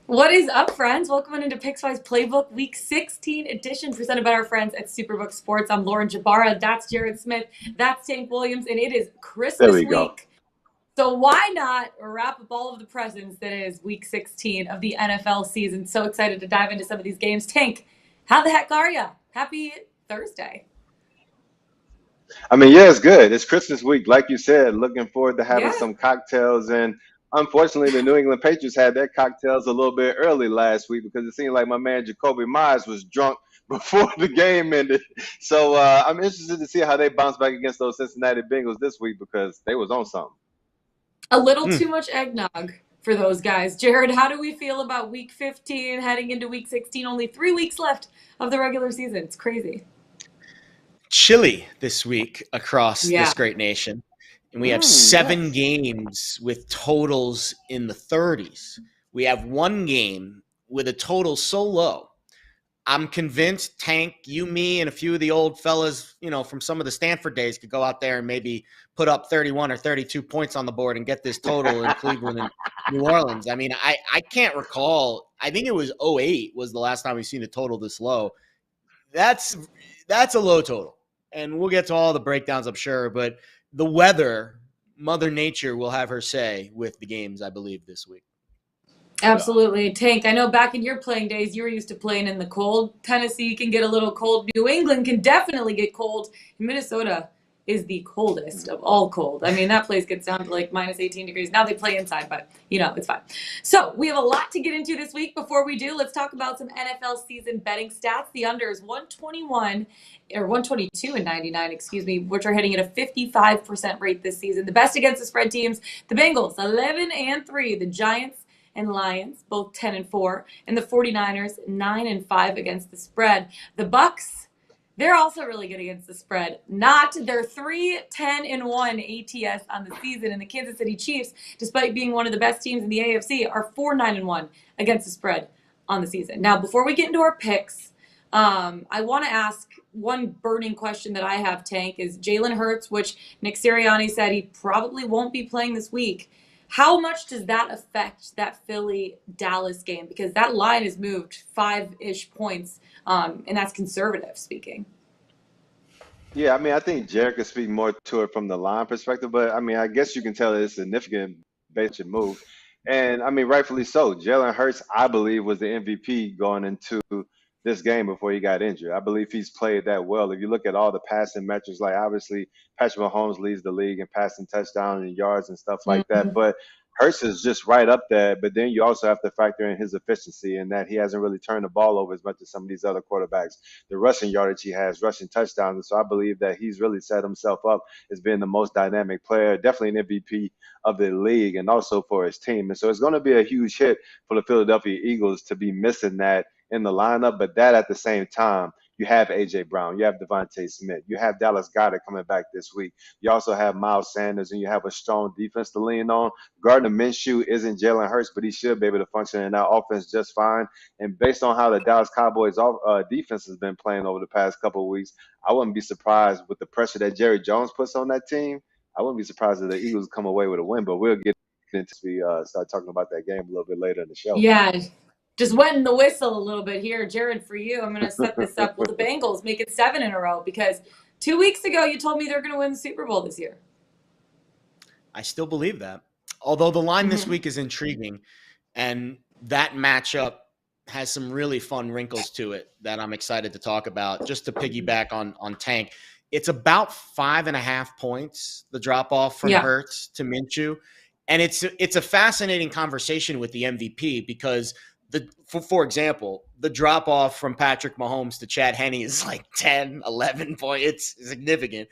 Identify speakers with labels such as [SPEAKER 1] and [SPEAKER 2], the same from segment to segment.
[SPEAKER 1] What is up, friends? Welcome into Pickswise Playbook Week 16 edition presented by our friends at Superbook Sports. I'm Lauren Jabara. That's Jared Smith. That's Tank Williams. And it is
[SPEAKER 2] There
[SPEAKER 1] Christmas
[SPEAKER 2] we go.
[SPEAKER 1] week. So why not wrap up all of the presents that is Week 16 of the NFL season? So excited to dive into some of these games. Tank, how the heck are you? Happy Thursday.
[SPEAKER 2] I mean, yeah, it's good. It's Christmas week, like you said. Looking forward to having
[SPEAKER 1] Yeah.
[SPEAKER 2] some cocktails. And unfortunately, the New England Patriots had their cocktails a little bit early last week because it seemed like my man Jacoby Myers was drunk before the game ended. So I'm interested to see how they bounce back against those Cincinnati Bengals this week because they was on something.
[SPEAKER 1] A little too much eggnog for those guys. Jared, how do we feel about Week 15 heading into Week 16? Only 3 weeks left of the regular season. It's crazy.
[SPEAKER 3] Chilly this week across
[SPEAKER 1] Yeah.
[SPEAKER 3] this great nation. And we have seven games with totals in the 30s. We have one game with a total so low. I'm convinced Tank, you, me, and a few of the old fellas, from some of the Stanford days could go out there and maybe put up 31 or 32 points on the board and get this total in Cleveland and New Orleans. I mean, I can't recall. I think it was 08 was the last time we've seen a total this low. That's a low total. And we'll get to all the breakdowns, I'm sure. But the weather, Mother Nature will have her say with the games, I believe, this week.
[SPEAKER 1] Absolutely. Tank, I know back in your playing days, you were used to playing in the cold. Tennessee can get a little cold. New England can definitely get cold. Minnesota is the coldest of all cold. I mean, that place gets down to like minus 18 degrees. Now they play inside, but it's fine. So we have a lot to get into this week. Before we do, let's talk about some NFL season betting stats. The under is 122 and 99, which are hitting at a 55% rate this season. The best against the spread teams, the Bengals, 11-3, the Giants and Lions, both 10-4, and the 49ers, 9-5 against the spread. The Bucs, they're also really good against the spread. They're 3-10-1 ATS on the season. And the Kansas City Chiefs, despite being one of the best teams in the AFC, are 4-9-1 against the spread on the season. Now, before we get into our picks, I want to ask one burning question that I have, Tank, is Jalen Hurts, which Nick Sirianni said he probably won't be playing this week. How much does that affect that Philly-Dallas game? Because that line has moved 5-ish points, and that's conservative speaking.
[SPEAKER 2] Yeah, I mean, I think Jared could speak more to it from the line perspective, but I mean, I guess you can tell it's a significant basic move. And I mean, rightfully so. Jalen Hurts, I believe, was the MVP going into this game before he got injured. I believe he's played that well. If you look at all the passing metrics, like obviously Patrick Mahomes leads the league in passing touchdowns and yards and stuff like that,
[SPEAKER 1] Mm-hmm.
[SPEAKER 2] but Hurts is just right up there. But then you also have to factor in his efficiency and that he hasn't really turned the ball over as much as some of these other quarterbacks. The rushing yardage he has, rushing touchdowns. And so I believe that he's really set himself up as being the most dynamic player, definitely an MVP of the league and also for his team. And so it's going to be a huge hit for the Philadelphia Eagles to be missing that in the lineup. But that at the same time, you have A.J. Brown, you have Devontae Smith, you have Dallas Goedert coming back this week. You also have Miles Sanders, and you have a strong defense to lean on. Gardner Minshew isn't Jalen Hurts, but he should be able to function in that offense just fine. And based on how the Dallas Cowboys defense has been playing over the past couple of weeks, I wouldn't be surprised with the pressure that Jerry Jones puts on that team. I wouldn't be surprised if the Eagles come away with a win, but we'll get into we start talking about that game a little bit later in the show.
[SPEAKER 1] Yeah, just wetting the whistle a little bit here. Jared, for you, I'm going to set this up. Will the Bengals make it 7 in a row? Because 2 weeks ago, you told me they're going to win the Super Bowl this year.
[SPEAKER 3] I still believe that. Although the line this
[SPEAKER 1] Mhm.
[SPEAKER 3] week is intriguing, and that matchup has some really fun wrinkles to it that I'm excited to talk about. Just to piggyback on Tank, it's about 5.5 points, the drop off from
[SPEAKER 1] Yeah.
[SPEAKER 3] Hurts to Minshew. And it's a fascinating conversation with the MVP because for example, the drop off from Patrick Mahomes to Chad Henne is like 10, 11 points. It's significant.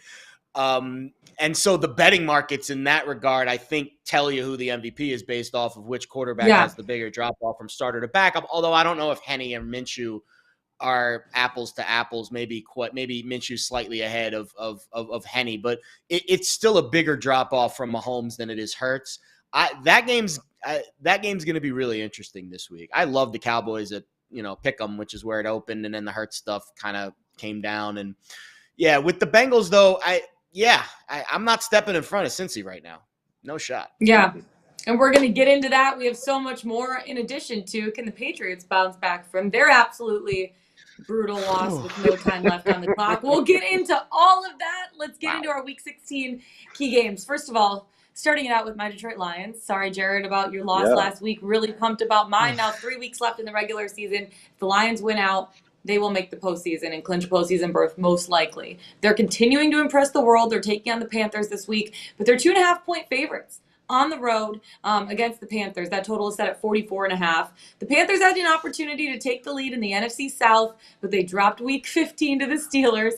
[SPEAKER 3] And so the betting markets in that regard, I think, tell you who the MVP is based off of which quarterback
[SPEAKER 1] Yeah.
[SPEAKER 3] has the bigger drop off from starter to backup. Although I don't know if Henne and Minshew are apples to apples. Maybe Minshew slightly ahead of Henne, but it's still a bigger drop off from Mahomes than it is Hurts. That game's going to be really interesting this week. I love the Cowboys at Pick'em, which is where it opened, and then the Hurts stuff kind of came down. And yeah, with the Bengals though, I'm not stepping in front of Cincy right now. No shot.
[SPEAKER 1] Yeah. And we're going to get into that. We have so much more in addition to, can the Patriots bounce back from their absolutely brutal loss with no time left on the clock? We'll get into all of that. Let's get into our Week 16 key games. First of all, starting it out with my Detroit Lions. Sorry, Jared, about your loss last week. Really pumped about mine. Now 3 weeks left in the regular season. If the Lions win out, they will make the postseason and clinch a postseason berth, most likely. They're continuing to impress the world. They're taking on the Panthers this week, but they're 2.5-point favorites on the road against the Panthers. That total is set at 44.5. The Panthers had an opportunity to take the lead in the NFC South, but they dropped Week 15 to the Steelers.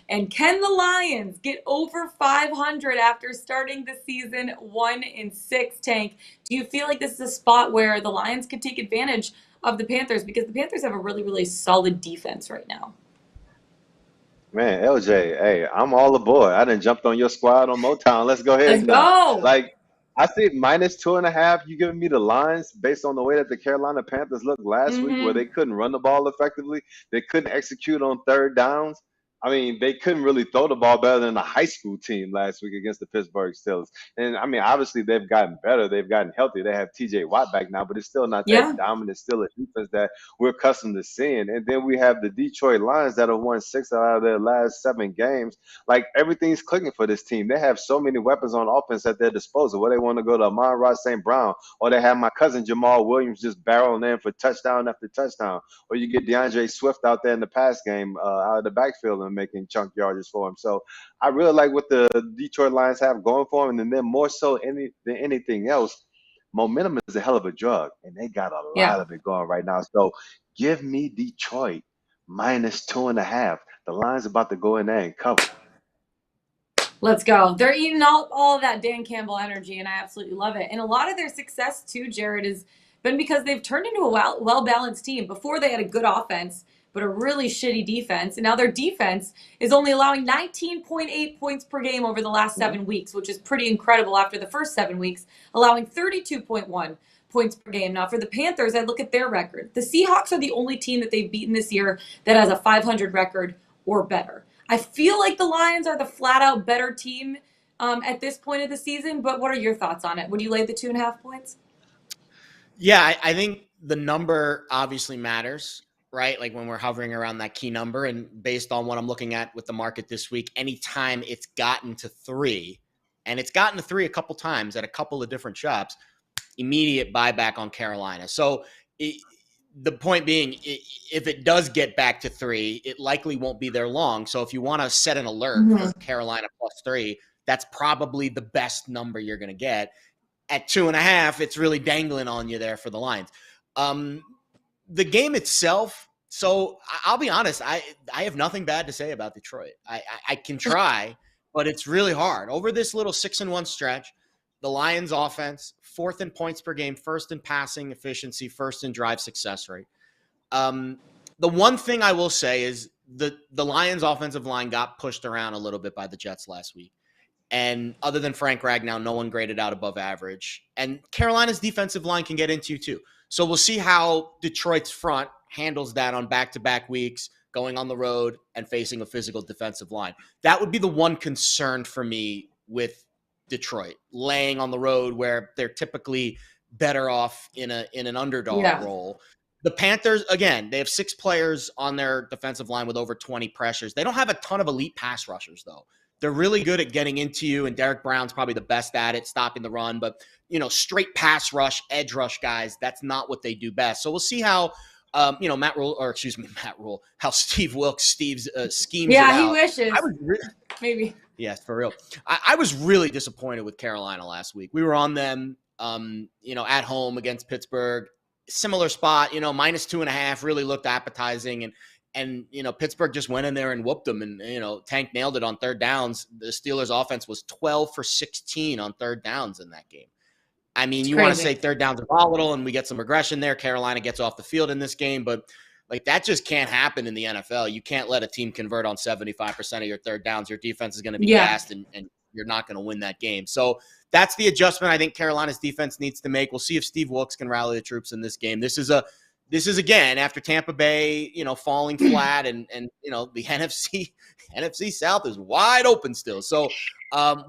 [SPEAKER 1] And can the Lions get over 500 after starting the season 1-6? Tank, do you feel like this is a spot where the Lions could take advantage of the Panthers, because the Panthers have a really, really solid defense right now?
[SPEAKER 2] Man, LJ, hey, I'm all aboard. I done jumped on your squad on Motown. Let's go
[SPEAKER 1] Let's
[SPEAKER 2] ahead now.
[SPEAKER 1] go.
[SPEAKER 2] Like, I see -2.5. You giving me the lines based on the way that the Carolina Panthers looked last week, where they couldn't run the ball effectively. They couldn't execute on third downs. I mean, they couldn't really throw the ball better than a high school team last week against the Pittsburgh Steelers. And I mean, obviously they've gotten better. They've gotten healthy. They have TJ Watt back now, but it's still not that dominant, still a defense that we're accustomed to seeing. And then we have the Detroit Lions that have won 6 out of their last 7 games. Like, everything's clicking for this team. They have so many weapons on offense at their disposal. Where they want to go to Amon-Ra St. Brown, or they have my cousin Jamal Williams just barreling in for touchdown after touchdown, or you get DeAndre Swift out there in the pass game out of the backfield and making chunk yards for him. So I really like what the Detroit Lions have going for them, and then more so than anything else, momentum is a hell of a drug, and they got a lot of it going right now. So give me Detroit -2.5. The Lions about to go in there and cover.
[SPEAKER 1] Let's go. They're eating all of that Dan Campbell energy, and I absolutely love it. And a lot of their success too, Jared, has been because they've turned into a well-balanced team. Before, they had a good offense, but a really shitty defense. And now their defense is only allowing 19.8 points per game over the last 7 weeks, which is pretty incredible after the first 7 weeks, allowing 32.1 points per game. Now, for the Panthers, I look at their record. The Seahawks are the only team that they've beaten this year that has a 500 record or better. I feel like the Lions are the flat-out better team at this point of the season, but what are your thoughts on it? Would you lay the 2.5 points?
[SPEAKER 3] Yeah, I think the number obviously matters, right? Like, when we're hovering around that key number, and based on what I'm looking at with the market this week, anytime it's gotten to 3, and it's gotten to 3 a couple times at a couple of different shops, immediate buyback on Carolina. So the point being, if it does get back to 3, it likely won't be there long. So if you want to set an alert for Carolina +3, that's probably the best number you're going to get. At 2.5, it's really dangling on you there for the Lions. The game itself, so I'll be honest, I have nothing bad to say about Detroit. I can try, but it's really hard. Over this little 6-1 stretch, the Lions offense, 4th in points per game, 1st in passing efficiency, 1st in drive success rate. The one thing I will say is the Lions offensive line got pushed around a little bit by the Jets last week. And other than Frank Ragnow, no one graded out above average. And Carolina's defensive line can get into you too. So we'll see how Detroit's front handles that on back-to-back weeks, going on the road and facing a physical defensive line. That would be the one concern for me with Detroit, laying on the road where they're typically better off in an underdog role. The Panthers, again, they have 6 players on their defensive line with over 20 pressures. They don't have a ton of elite pass rushers, though. They're really good at getting into you, and Derek Brown's probably the best at it, stopping the run. But, straight pass rush, edge rush guys, that's not what they do best. So we'll see how, how Steve Wilks schemes it out.
[SPEAKER 1] Yeah, he wishes. Maybe.
[SPEAKER 3] Yes, for real. I was really disappointed with Carolina last week. We were on them, at home against Pittsburgh. Similar spot, -2.5, really looked appetizing. And Pittsburgh just went in there and whooped them. And, Tank nailed it on third downs. The Steelers' offense was 12 for 16 on third downs in that game. I mean, you want to say third downs are volatile and we get some regression there. Carolina gets off the field in this game, but that just can't happen in the NFL. You can't let a team convert on 75% of your third downs. Your defense is going to be gassed and you're not going to win that game. So that's the adjustment I think Carolina's defense needs to make. We'll see if Steve Wilks can rally the troops in this game. This this is again after Tampa Bay, falling flat, and the NFC South is wide open still. So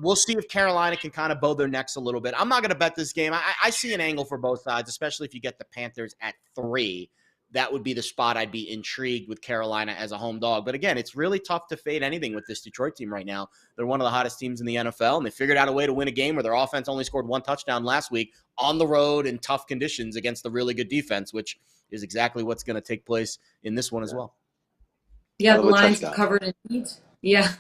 [SPEAKER 3] we'll see if Carolina can kind of bow their necks a little bit. I'm not going to bet this game. I see an angle for both sides, especially if you get the Panthers at 3. That would be the spot I'd be intrigued with Carolina as a home dog. But again, it's really tough to fade anything with this Detroit team right now. They're one of the hottest teams in the NFL, and they figured out a way to win a game where their offense only scored 1 touchdown last week on the road in tough conditions against the really good defense, which is exactly what's going to take place in this one as well.
[SPEAKER 1] Yeah, the Lions have covered in each. Yeah,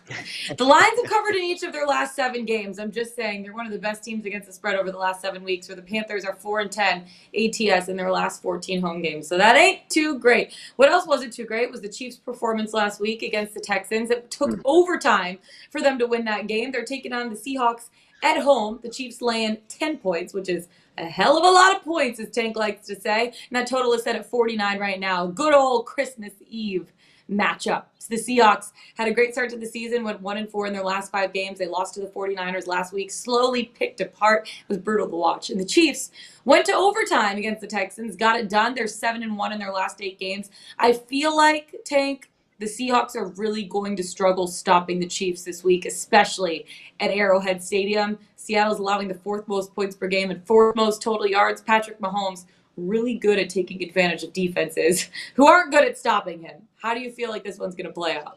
[SPEAKER 1] the Lions have covered in each of their last 7 games. I'm just saying they're one of the best teams against the spread over the last 7 weeks. Where the Panthers are 4-10 ATS in their last 14 home games. So that ain't too great. What else wasn't too great was the Chiefs' performance last week against the Texans. It took overtime for them to win that game. They're taking on the Seahawks at home. The Chiefs laying 10 points, which is a hell of a lot of points, as Tank likes to say. And that total is set at 49 right now. Good old Christmas Eve matchup. So the Seahawks had a great start to the season, went 1-4 in their last 5 games. They lost to the 49ers last week, slowly picked apart. It was brutal to watch. And the Chiefs went to overtime against the Texans, got it done. They're 7-1 in their last 8 games. I feel like, Tank, the Seahawks are really going to struggle stopping the Chiefs this week, especially at Arrowhead Stadium. Seattle's allowing the 4th most points per game and 4th most total yards. Patrick Mahomes really good at taking advantage of defenses who aren't good at stopping him. How do you feel like this one's going to play out?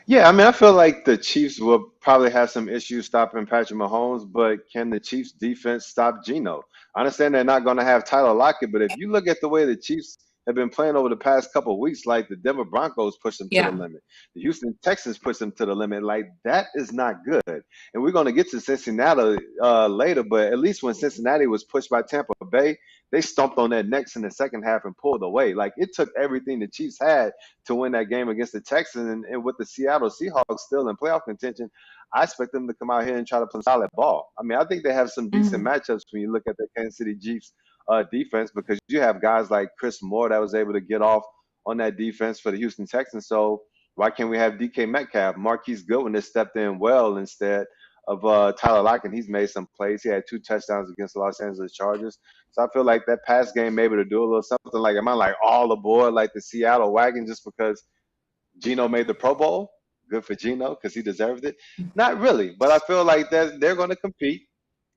[SPEAKER 2] Yeah, I mean, I feel like the Chiefs will probably have some issues stopping Patrick Mahomes, but can the Chiefs defense stop Geno? I understand they're not going to have Tyler Lockett, but if you look at the way the Chiefs have been playing over the past couple of weeks, like the Denver Broncos pushed them to the limit. The Houston Texans pushed them to the limit. Like, that is not good. And we're going to get to Cincinnati later, but at least when Cincinnati was pushed by Tampa Bay, they stomped on their necks in the second half and pulled away. Like, it took everything the Chiefs had to win that game against the Texans. And with the Seattle Seahawks still in playoff contention, I expect them to come out here and try to play solid ball. I mean, I think they have some decent matchups when you look at the Kansas City Chiefs defense, because you have guys like Chris Moore that was able to get off on that defense for the Houston Texans. So why can't we have DK Metcalf? Marquise Goodwin has stepped in well instead of Tyler Lockett. He's made some plays. He had 2 touchdowns against the Los Angeles Chargers. So I feel like that pass game maybe to do a little something like, am I like all aboard like the Seattle wagon just because Geno made the Pro Bowl? Good for Geno because he deserved it. Not really, but I feel like they're going to compete,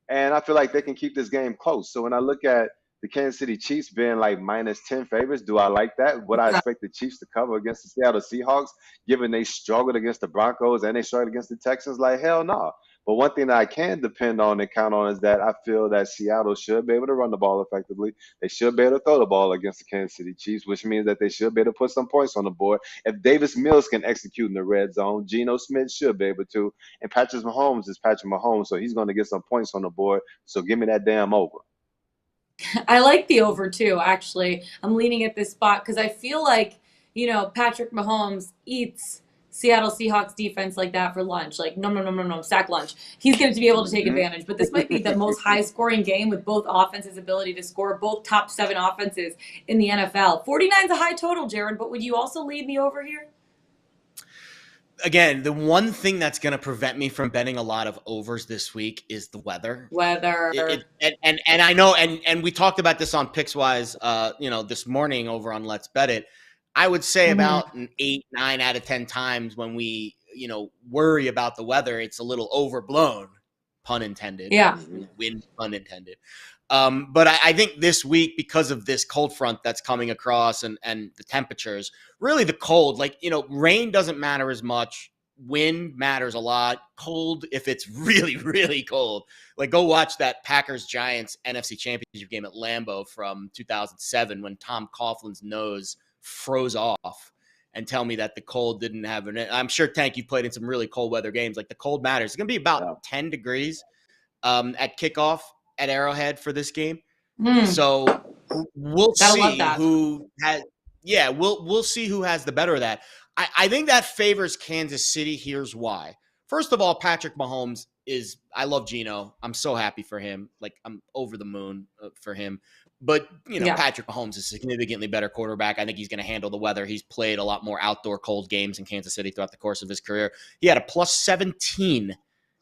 [SPEAKER 2] and I feel like they can keep this game close. So when I look at the Kansas City Chiefs being like -10 favorites, do I like that? Would I expect the Chiefs to cover against the Seattle Seahawks, given they struggled against the Broncos and they struggled against the Texans? Like, hell no. But one thing that I can depend on and count on is that I feel that Seattle should be able to run the ball effectively. They should be able to throw the ball against the Kansas City Chiefs, which means that they should be able to put some points on the board. If Davis Mills can execute in the red zone, Geno Smith should be able to. And Patrick Mahomes is Patrick Mahomes, so he's going to get some points on the board. So give me that damn over.
[SPEAKER 1] I like the over too, actually. I'm leaning at this spot because I feel like, Patrick Mahomes eats Seattle Seahawks defense like that for lunch. Like, no, sack lunch. He's going to be able to take advantage. But this might be the most high-scoring game with both offenses' ability to score, both top 7 offenses in the NFL. 49 is a high total, Jared, but would you also lead me over here?
[SPEAKER 3] Again, the one thing that's going to prevent me from betting a lot of overs this week is the weather. And I know, and we talked about this on Pickswise, this morning over on Let's Bet It. I would say about an 8, 9 out of 10 times when we, worry about the weather, it's a little overblown, pun intended.
[SPEAKER 1] Yeah.
[SPEAKER 3] Win, pun intended. But I think this week, because of this cold front that's coming across and the temperatures, really the cold, rain doesn't matter as much. Wind matters a lot. Cold, if it's really, really cold. Like, go watch that Packers-Giants NFC Championship game at Lambeau from 2007 when Tom Coughlin's nose froze off, and tell me that the cold didn't have an – I'm sure, Tank, you've played in some really cold weather games. Like, the cold matters. It's going to be about 10 degrees at kickoff at Arrowhead for this game. So we'll see who has – we'll see who has the better of that. I think that favors Kansas City. Here's why. First of all, Patrick Mahomes is – I love Geno. I'm so happy for him. Like, I'm over the moon for him. But, Patrick Mahomes is a significantly better quarterback. I think he's going to handle the weather. He's played a lot more outdoor cold games in Kansas City throughout the course of his career. He had a +17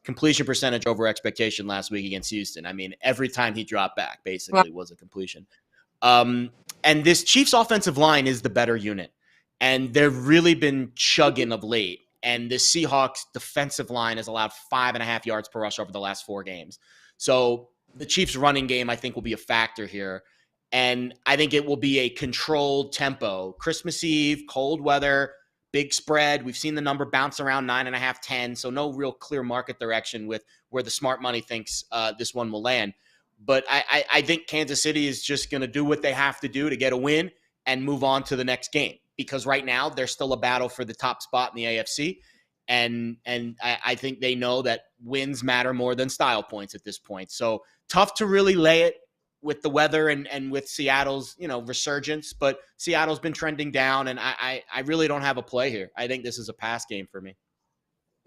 [SPEAKER 3] completion percentage over expectation last week against Houston. I mean, every time he dropped back basically was a completion. And this Chiefs offensive line is the better unit. And they've really been chugging of late. And the Seahawks defensive line has allowed 5.5 yards per rush over the last 4 games. So the Chiefs running game, I think, will be a factor here. And I think it will be a controlled tempo. Christmas Eve, cold weather, big spread. We've seen the number bounce around 9.5, 10. So no real clear market direction with where the smart money thinks this one will land. But I think Kansas City is just going to do what they have to do to get a win and move on to the next game. Because right now, there's still a battle for the top spot in the AFC. And I think they know that wins matter more than style points at this point. So tough to really lay it with the weather and with Seattle's, resurgence. But Seattle's been trending down, and I really don't have a play here. I think this is a pass game for me.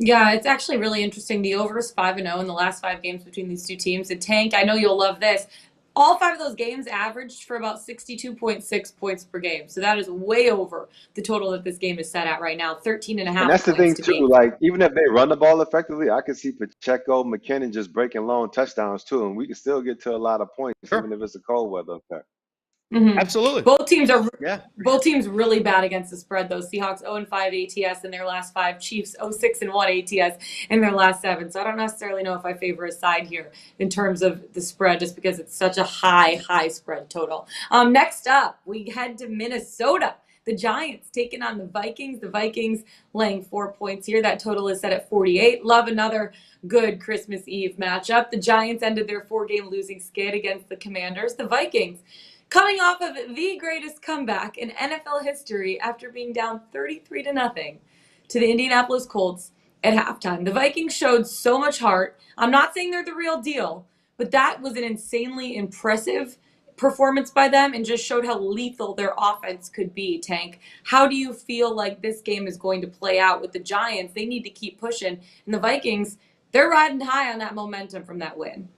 [SPEAKER 1] Yeah, it's actually really interesting. The over is 5-0 in the last 5 games between these two teams. And Tank, I know you'll love this. All 5 of those games averaged for about 62.6 points per game. So that is way over the total that this game is set at right now, 13.5
[SPEAKER 2] And that's the thing
[SPEAKER 1] points to
[SPEAKER 2] too.
[SPEAKER 1] be.
[SPEAKER 2] Like even if they run the ball effectively, I can see Pacheco, McKinnon just breaking long touchdowns too, and we can still get to a lot of points,
[SPEAKER 3] Sure.
[SPEAKER 2] even if it's a cold weather effect.
[SPEAKER 1] Mm-hmm.
[SPEAKER 3] Absolutely.
[SPEAKER 1] Both teams really bad against the spread, though. Seahawks 0-5 ATS in their last 5. Chiefs 0-6-1 ATS in their last 7. So I don't necessarily know if I favor a side here in terms of the spread, just because it's such a high spread total. Next up, we head to Minnesota. The Giants taking on the Vikings. The Vikings laying 4 points here. That total is set at 48. Love another good Christmas Eve matchup. The Giants ended their 4-game losing skid against the Commanders. The Vikings coming off of the greatest comeback in NFL history after being down 33-0 to the Indianapolis Colts at halftime. The Vikings showed so much heart. I'm not saying they're the real deal, but that was an insanely impressive performance by them and just showed how lethal their offense could be, Tank. How do you feel like this game is going to play out with the Giants? They need to keep pushing. And the Vikings, they're riding high on that momentum from that win.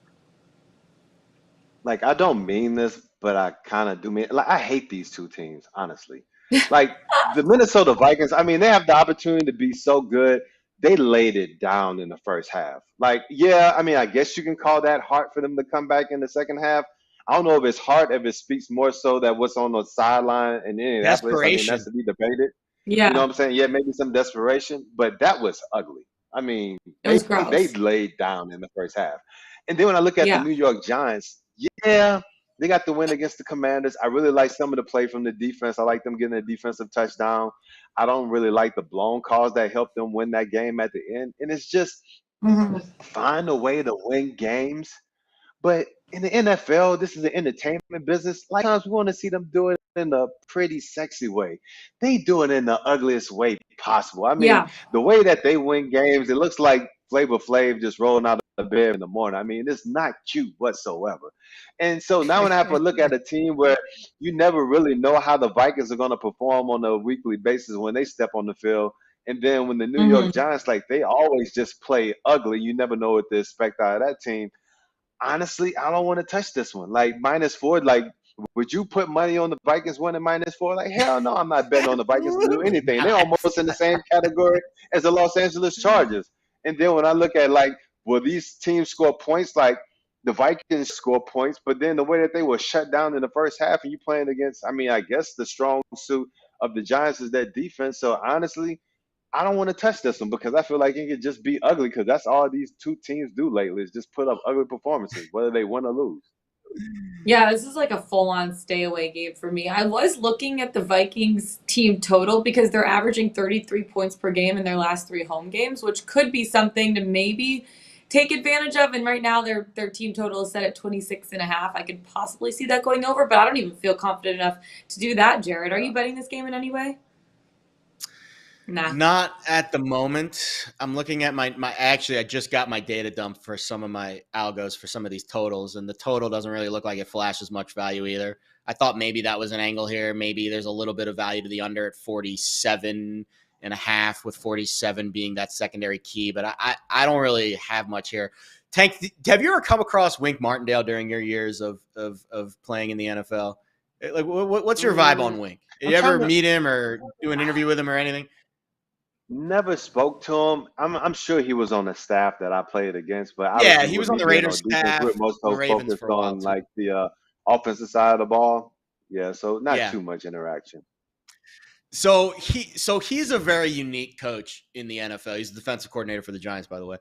[SPEAKER 2] Like I don't mean this, but I kind of do mean. Like I hate these two teams, honestly. Like the Minnesota Vikings. I mean, they have the opportunity to be so good. They laid it down in the first half. Like, yeah, I mean, I guess you can call that heart for them to come back in the second half. I don't know if it's heart, if it speaks more so that what's on the sideline in Indianapolis. I mean, that's
[SPEAKER 3] Desperation.
[SPEAKER 2] to be debated. You know
[SPEAKER 1] Yeah,
[SPEAKER 2] what I'm saying? Yeah, maybe some desperation, but that was ugly. I mean,
[SPEAKER 1] it was
[SPEAKER 2] they
[SPEAKER 1] gross.
[SPEAKER 2] laid down in the first half. And then when I look at the
[SPEAKER 1] Yeah.
[SPEAKER 2] New York Giants, yeah, they got the win against the Commanders. I really like some of the play from the defense. I like them getting a defensive touchdown. I don't really like the blown calls that helped them win that game at the end. And it's just
[SPEAKER 1] Mhm.
[SPEAKER 2] find a way to win games. But in the NFL, this is an entertainment business. Like times we want to see them do it in a pretty sexy way. They do it in the ugliest way possible. I mean,
[SPEAKER 1] Yeah.
[SPEAKER 2] the way that they win games, it looks like Flavor Flav just rolling out of bed in the morning. I mean, it's not cute whatsoever. And so now when I have to look at a team where you never really know how the Vikings are going to perform on a weekly basis when they step on the field. And then when the New York
[SPEAKER 1] Hmm.
[SPEAKER 2] Giants, like they always just play ugly. You never know what to expect out of that team. Honestly, I don't want to touch this one. Like -4, like would you put money on the Vikings winning -4? Like hell no, I'm not betting on the Vikings to do
[SPEAKER 3] Absolutely
[SPEAKER 2] anything. They're
[SPEAKER 3] not.
[SPEAKER 2] almost in the same category as the Los Angeles Chargers. And then when I look at like, will these teams score points? Like the Vikings score points, but then the way that they were shut down in the first half, and you playing against, I mean, I guess the strong suit of the Giants is that defense. So honestly, I don't want to touch this one because I feel like it could just be ugly because that's all these two teams do lately is just put up ugly performances, whether they win or lose.
[SPEAKER 1] Yeah, this is like a full-on stay away game for me. I was looking at the Vikings team total because they're averaging 33 points per game in their last 3 home games, which could be something to maybe take advantage of. And right now their team total is set at 26.5. I could possibly see that going over, but I don't even feel confident enough to do that, Jared. Are you betting this game in any way? Nah.
[SPEAKER 3] Not at the moment. I'm looking at my actually I just got my data dump for some of my algos for some of these totals, and the total doesn't really look like it flashes much value either. I thought maybe that was an angle here. Maybe there's a little bit of value to the under at 47.5, with 47 being that secondary key, but I don't really have much here. Tank, have you ever come across Wink Martindale during your years of playing in the NFL? Like, what's your vibe on
[SPEAKER 2] Mm,
[SPEAKER 3] Wink? Did
[SPEAKER 2] I'm
[SPEAKER 3] you ever
[SPEAKER 2] trying to.
[SPEAKER 3] meet him or do an interview with him or anything?
[SPEAKER 2] Never spoke to him. I'm sure he was on the staff that I played against, but
[SPEAKER 3] Yeah,
[SPEAKER 2] obviously
[SPEAKER 3] he
[SPEAKER 2] with
[SPEAKER 3] was on
[SPEAKER 2] me
[SPEAKER 3] the
[SPEAKER 2] being
[SPEAKER 3] Raiders
[SPEAKER 2] on defense, we're
[SPEAKER 3] staff,
[SPEAKER 2] most
[SPEAKER 3] the
[SPEAKER 2] so
[SPEAKER 3] Ravens
[SPEAKER 2] focused
[SPEAKER 3] for a while
[SPEAKER 2] on
[SPEAKER 3] too.
[SPEAKER 2] like the offensive side of the ball. Yeah, so not
[SPEAKER 3] Yeah.
[SPEAKER 2] too much interaction.
[SPEAKER 3] So he's a very unique coach in the NFL. He's the defensive coordinator for the Giants, by the way.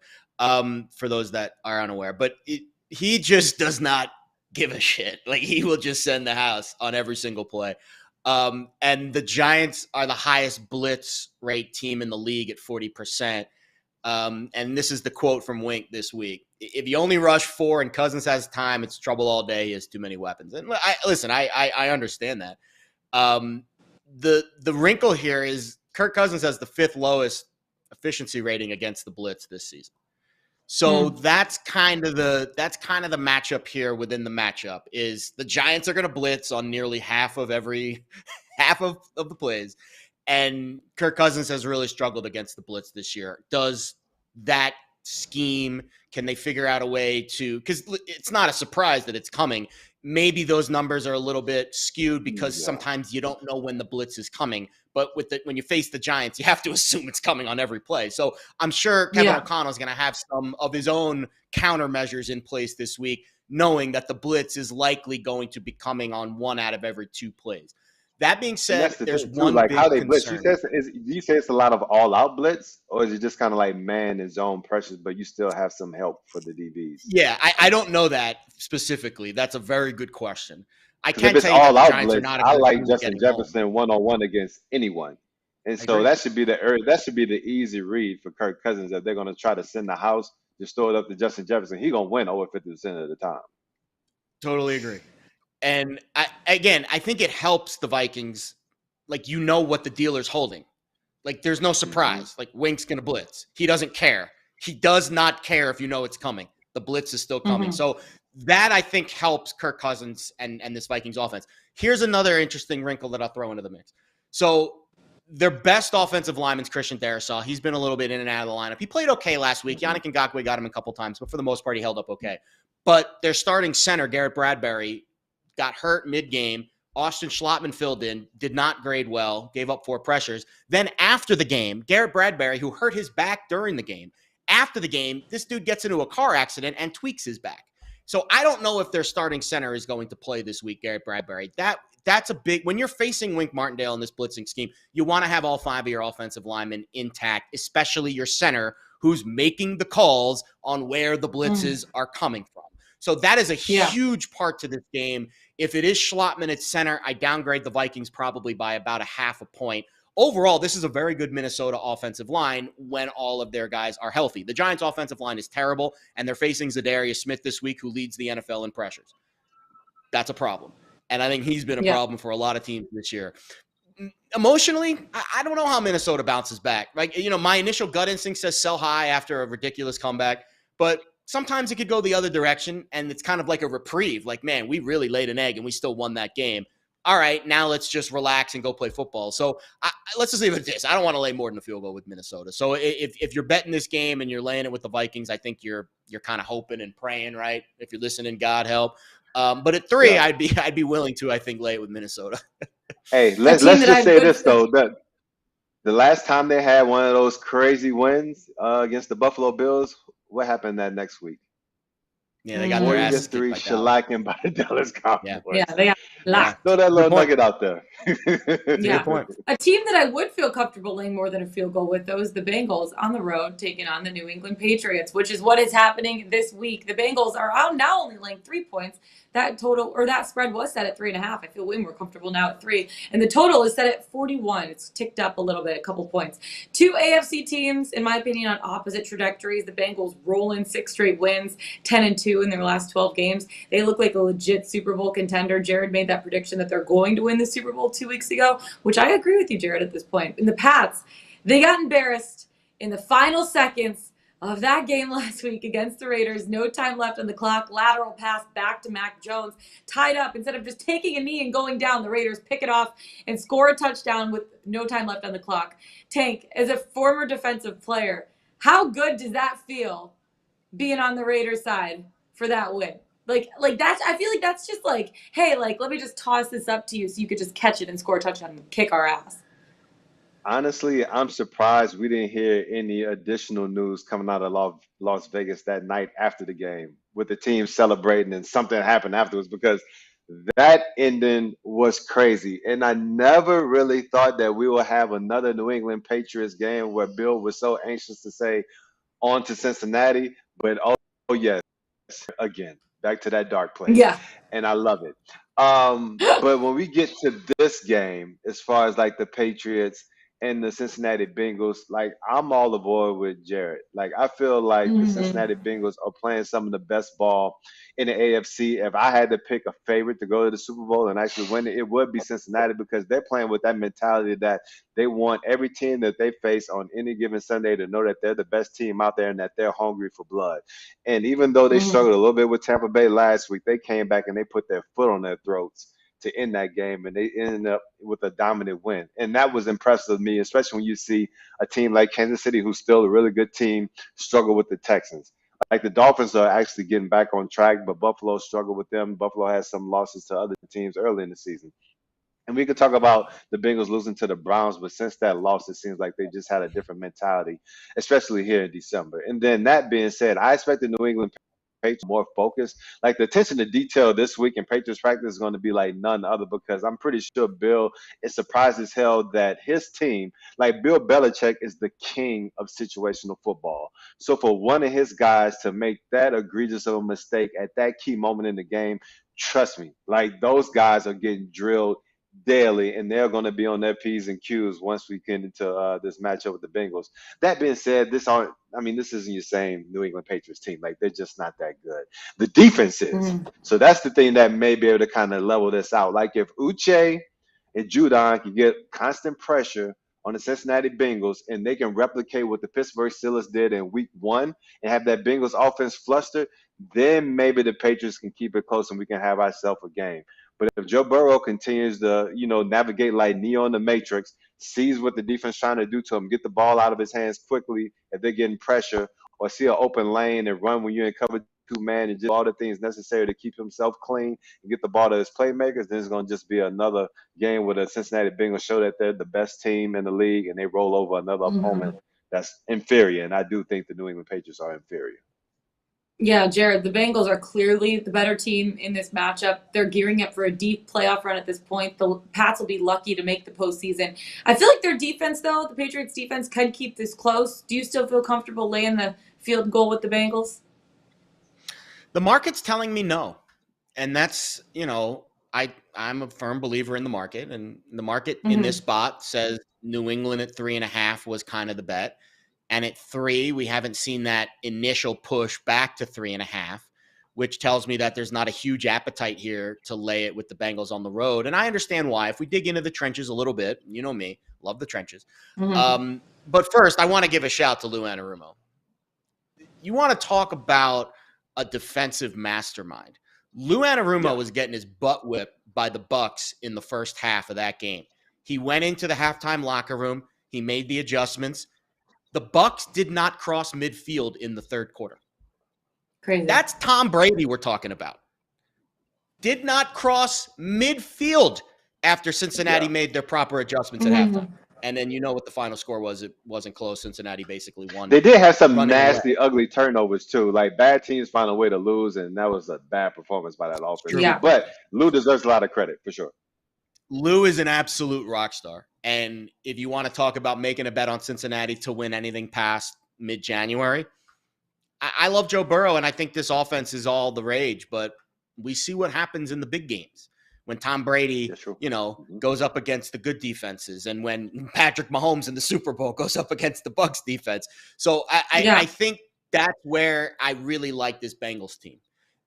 [SPEAKER 3] For those that are unaware, but he just does not give a shit. Like, he will just send the house on every single play. And the Giants are the highest blitz rate team in the league at 40%. And this is the quote from Wink this week: "If you only rush 4 and Cousins has time, it's trouble all day. He has too many weapons." And I understand that. The wrinkle here is Kirk Cousins has the 5th lowest efficiency rating against the blitz this season. So that's kind of the matchup here within the matchup is the Giants are going to blitz on nearly half of the plays. And Kirk Cousins has really struggled against the blitz this year. Does that scheme, can they figure out a way to, because it's not a surprise that it's coming. Maybe those numbers are a little bit skewed because sometimes you don't know when the blitz is coming. But when you face the Giants, you have to assume it's coming on every play. So I'm sure Kevin O'Connell is going to have some of his own countermeasures in place this week, knowing that the blitz is likely going to be coming on 1 out of every 2 plays. That being said, there's one
[SPEAKER 2] like
[SPEAKER 3] big
[SPEAKER 2] how they
[SPEAKER 3] concern.
[SPEAKER 2] blitz. Do you say it's a lot of all-out blitz, or is it just kind of like man and zone pressures, but you still have some help for the DBs?
[SPEAKER 3] Yeah, I don't know that specifically. That's a very good question. I
[SPEAKER 2] If
[SPEAKER 3] can
[SPEAKER 2] it's
[SPEAKER 3] tell you that the
[SPEAKER 2] all-out
[SPEAKER 3] Giants are
[SPEAKER 2] blitz,
[SPEAKER 3] not a
[SPEAKER 2] I
[SPEAKER 3] good
[SPEAKER 2] like
[SPEAKER 3] team
[SPEAKER 2] Justin
[SPEAKER 3] getting home.
[SPEAKER 2] Jefferson one-on-one against anyone, and
[SPEAKER 3] I
[SPEAKER 2] so
[SPEAKER 3] agree.
[SPEAKER 2] that should be the easy read for Kirk Cousins. If they're going to try to send the house, just throw it up to Justin Jefferson. He's going to win over 50% of the time.
[SPEAKER 3] Totally agree. And I think it helps the Vikings. Like, you know what the dealer's holding. Like, there's no surprise. Like, Wink's going to blitz. He doesn't care. He does not care if you know it's coming. The blitz is still coming. So that, I think, helps Kirk Cousins and this Vikings offense. Here's another interesting wrinkle that I'll throw into the mix. So their best offensive lineman's Christian Darrisaw. He's been a little bit in and out of the lineup. He played okay last week. Yannick Ngakoue got him a couple times, but for the most part, he held up okay. But their starting center, Garrett Bradbury, got hurt mid-game. Austin Schlottman filled in, did not grade well, gave up 4 pressures. Then after the game, Garrett Bradbury, who hurt his back during the game, after the game, this dude gets into a car accident and tweaks his back. So I don't know if their starting center is going to play this week, Garrett Bradbury. That's a big, when you're facing Wink Martindale in this blitzing scheme, you want to have all 5 of your offensive linemen intact, especially your center who's making the calls on where the blitzes are coming from. So that is a huge part to this game. If it is Schlottman at center, I downgrade the Vikings probably by about 0.5 point. Overall, this is a very good Minnesota offensive line when all of their guys are healthy. The Giants' offensive line is terrible, and they're facing Zadarius Smith this week, who leads the NFL in pressures. That's a problem. And I think he's been a problem for a lot of teams this year. Emotionally, I don't know how Minnesota bounces back. Like, my initial gut instinct says sell high after a ridiculous comeback, but sometimes it could go the other direction, and it's kind of like a reprieve. Like, man, we really laid an egg, and we still won that game. All right, now let's just relax and go play football. So let's just leave it at this. I don't want to lay more than a field goal with Minnesota. So if you're betting this game and you're laying it with the Vikings, I think you're kind of hoping and praying, right? If you're listening, God help. But at 3, I'd be willing to, I think, lay it with Minnesota.
[SPEAKER 2] Hey, let's just say this though, that the last time they had one of those crazy wins against the Buffalo Bills, what happened that next week?
[SPEAKER 3] Yeah, they got their asses kicked
[SPEAKER 2] 40-3
[SPEAKER 3] by Dallas.
[SPEAKER 2] shellacking by the Dallas Cowboys.
[SPEAKER 1] Yeah, they got locked.
[SPEAKER 2] Throw that little nugget out there.
[SPEAKER 1] Yeah.
[SPEAKER 3] Good point.
[SPEAKER 1] A team that I would feel comfortable laying more than a field goal with, though, is the Bengals on the road taking on the New England Patriots, which is what is happening this week. The Bengals are out now only laying 3 points. That spread was set at 3.5. I feel way more comfortable now at 3. And the total is set at 41. It's ticked up a little bit, a couple points. 2 AFC teams, in my opinion, on opposite trajectories. The Bengals rolling 6 straight wins, 10-2 in their last 12 games. They look like a legit Super Bowl contender. Jared made that prediction that they're going to win the Super Bowl 2 weeks ago, which I agree with you, Jared, at this point. In the Pats, they got embarrassed in the final seconds of that game last week against the Raiders. No time left on the clock. Lateral pass back to Mac Jones. Tied up. Instead of just taking a knee and going down, the Raiders pick it off and score a touchdown with no time left on the clock. Tank, as a former defensive player, how good does that feel being on the Raiders side for that win? Like that's, I feel like that's just like, hey, like, let me just toss this up to you so you could just catch it and score a touchdown and kick our ass.
[SPEAKER 2] Honestly, I'm surprised we didn't hear any additional news coming out of Las Vegas that night after the game with the team celebrating and something happened afterwards, because That ending was crazy. And I never really thought that we would have another New England Patriots game where Bill was so anxious to say on to Cincinnati. But oh yes, again, back to that dark place.
[SPEAKER 1] Yeah.
[SPEAKER 2] And I love it. But when we get to this game, as far as like the Patriots and the Cincinnati Bengals, like I'm all aboard with Jared. Like I feel like the
[SPEAKER 1] Hmm.
[SPEAKER 2] Cincinnati Bengals are playing some of the best ball in the AFC. If I had to pick a favorite to go to the Super Bowl and actually win it, it would be Cincinnati because they're playing with that mentality that they want every team that they face on any given Sunday to know that they're the best team out there and that they're hungry for blood. And even though they
[SPEAKER 1] Hmm.
[SPEAKER 2] struggled a little bit with Tampa Bay last week, they came back and they put their foot on their throats to end that game, and they ended up with a dominant win. And that was impressive to me, especially when you see a team like Kansas City, who's still a really good team, struggle with the Texans. Like the Dolphins are actually getting back on track, but Buffalo struggled with them. Buffalo has some losses to other teams early in the season. And we could talk about the Bengals losing to the Browns, but since that loss, it seems like they just had a different mentality, especially here in December. And then that being said, I expect the New England Patriots more focused. Like the attention to detail this week in Patriots practice is going to be like none other because I'm pretty sure Bill is surprised as hell that his team, like Bill Belichick, is the king of situational football. So for one of his guys to make that egregious of a mistake at that key moment in the game, trust me, like those guys are getting drilled daily, and they're going to be on their P's and Q's once we get into this matchup with the Bengals. That being said, this isn't your same New England Patriots team. Like they're just not that good. The defense is.
[SPEAKER 1] Hmm.
[SPEAKER 2] So that's the thing that may be able to kind of level this out. Like if Uche and Judon can get constant pressure on the Cincinnati Bengals and they can replicate what the Pittsburgh Steelers did in week one and have that Bengals offense flustered, then maybe the Patriots can keep it close and we can have ourselves a game. But if Joe Burrow continues to, navigate like Neo in the Matrix, sees what the defense trying to do to him, get the ball out of his hands quickly if they're getting pressure, or see an open lane and run when you're in cover two man and just all the things necessary to keep himself clean and get the ball to his playmakers, then it's going to just be another game where the Cincinnati Bengals show that they're the best team in the league and they roll over another
[SPEAKER 1] Hmm.
[SPEAKER 2] opponent that's inferior. And I do think the New England Patriots are inferior.
[SPEAKER 1] Yeah, Jared, the Bengals are clearly the better team in this matchup. They're gearing up for a deep playoff run at this point. The Pats will be lucky to make the postseason. I feel like their defense, though, the Patriots defense can keep this close. Do you still feel comfortable laying the field goal with the Bengals?
[SPEAKER 3] The market's telling me no. And that's, I'm a firm believer in the market. And the market in this
[SPEAKER 1] Hmm.
[SPEAKER 3] spot says New England at 3.5 was kind of the bet. And at 3, we haven't seen that initial push back to 3.5, which tells me that there's not a huge appetite here to lay it with the Bengals on the road. And I understand why. If we dig into the trenches a little bit, you know me, love the trenches.
[SPEAKER 1] Hmm.
[SPEAKER 3] But first, I want to give a shout to Lou Anarumo. You want to talk about a defensive mastermind. Lou Anarumo
[SPEAKER 2] Yeah.
[SPEAKER 3] was getting his butt whipped by the Bucs in the first half of that game. He went into the halftime locker room. He made the adjustments. The Bucs did not cross midfield in the third quarter.
[SPEAKER 1] Crazy.
[SPEAKER 3] That's Tom Brady we're talking about. Did not cross midfield after Cincinnati
[SPEAKER 2] Yeah.
[SPEAKER 3] made their proper adjustments at
[SPEAKER 1] Hmm.
[SPEAKER 3] halftime. And then you know what the final score was. It wasn't close. Cincinnati basically won,
[SPEAKER 2] They did have some
[SPEAKER 3] running away.
[SPEAKER 2] nasty, ugly turnovers too. Like bad teams find a way to lose, and that was a bad performance by that offense
[SPEAKER 3] True.
[SPEAKER 2] too.
[SPEAKER 1] Yeah.
[SPEAKER 2] But Lou deserves a lot of credit for sure.
[SPEAKER 3] Lou is an absolute rock star. And if you want to talk about making a bet on Cincinnati to win anything past mid-January, I love Joe Burrow, and I think this offense is all the rage, but we see what happens in the big games when Tom Brady,
[SPEAKER 2] Yeah, sure.
[SPEAKER 3] goes up against the good defenses, and when Patrick Mahomes in the Super Bowl goes up against the Bucs defense. So I think that's where I really like this Bengals team.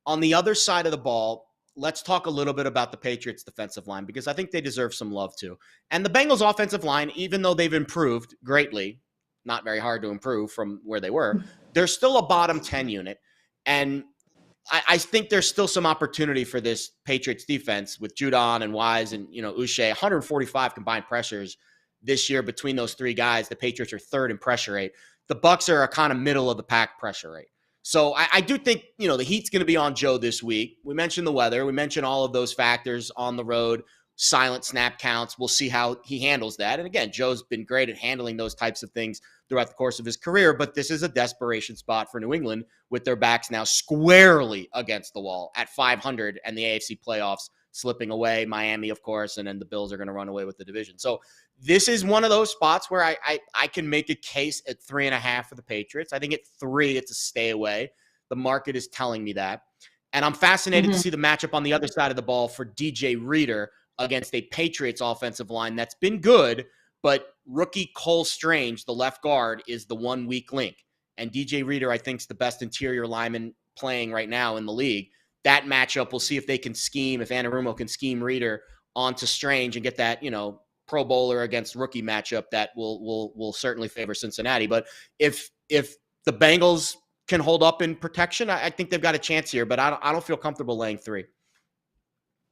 [SPEAKER 3] On the other side of the ball, let's talk a little bit about the Patriots defensive line because I think they deserve some love too. And the Bengals offensive line, even though they've improved greatly, not very hard to improve from where they were, they're still a bottom 10 unit. And I think there's still some opportunity for this Patriots defense with Judon and Wise and, Uche. 145 combined pressures this year between those three guys. The Patriots are third in pressure rate. The Bucs are a kind of middle of the pack pressure rate. So I do think, the heat's going to be on Joe this week. We mentioned the weather. We mentioned all of those factors on the road, silent snap counts. We'll see how he handles that. And again, Joe's been great at handling those types of things throughout the course of his career, but this is a desperation spot for New England with their backs now squarely against the wall at 500 and the AFC playoffs slipping away. Miami, of course, and then the Bills are going to run away with the division. So this is one of those spots where I can make a case at 3.5 for the Patriots. I think at 3, it's a stay away. The market is telling me that. And I'm fascinated to see the matchup on the other side of the ball for DJ Reader against a Patriots offensive line that's been good, but rookie Cole Strange, the left guard, is the one weak link. And DJ Reader, I think, is the best interior lineman playing right now in the league. That matchup, we'll see if they can scheme, if Anarumo can scheme Reader onto Strange and get that, Pro Bowler against rookie matchup that will certainly favor Cincinnati. But if the Bengals can hold up in protection, I think they've got a chance here, but I don't feel comfortable laying 3.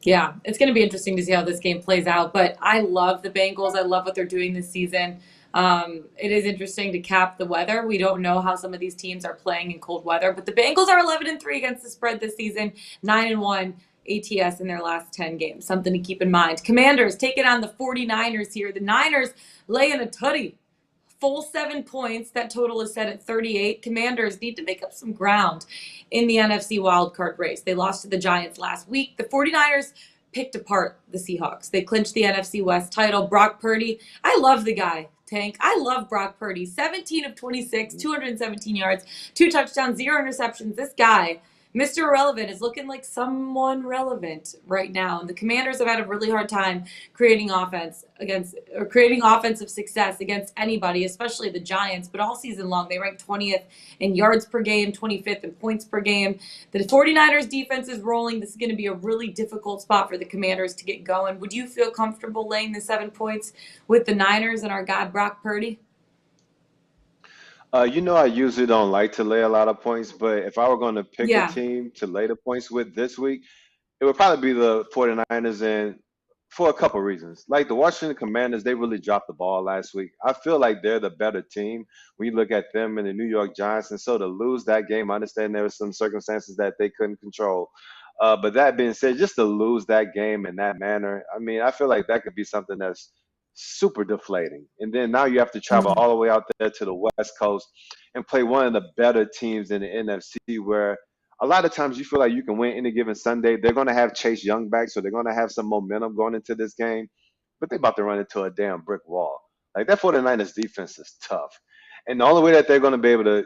[SPEAKER 1] Yeah, it's going to be interesting to see how this game plays out, but I love the Bengals. I love what they're doing this season. It is interesting to cap the weather. We don't know how some of these teams are playing in cold weather, but the Bengals are 11-3 against the spread this season, 9-1 ATS in their last 10 games. Something to keep in mind. Commanders taking on the 49ers here. The Niners laying a tutty. Full 7 points. That total is set at 38. Commanders need to make up some ground in the NFC wildcard race. They lost to the Giants last week. The 49ers picked apart the Seahawks. They clinched the NFC West title. Brock Purdy, I love the guy, Tank. I love Brock Purdy. 17 of 26, 217 yards, 2 touchdowns, 0 interceptions. This guy, Mr. Irrelevant, is looking like someone relevant right now. And the Commanders have had a really hard time creating offensive success against anybody, especially the Giants. But all season long, they ranked 20th in yards per game, 25th in points per game. The 49ers defense is rolling. This is going to be a really difficult spot for the Commanders to get going. Would you feel comfortable laying the 7 points with the Niners and our guy Brock Purdy?
[SPEAKER 2] I usually don't like to lay a lot of points, but if I were going to pick a
[SPEAKER 1] Yeah.
[SPEAKER 2] team to lay the points with this week, it would probably be the 49ers, and for a couple reasons. Like the Washington Commanders, they really dropped the ball last week. I feel like they're the better team when you look at them and the New York Giants. And so to lose that game, I understand there were some circumstances that they couldn't control. But that being said, just to lose that game in that manner, I mean, I feel like that could be something that's super deflating. And then now you have to travel all the way out there to the West Coast and play one of the better teams in the NFC, where a lot of times you feel like you can win any given Sunday. They're going to have Chase Young back, so they're going to have some momentum going into this game, but they're about to run into a damn brick wall. Like that 49ers defense is tough. And the only way that they're going to be able to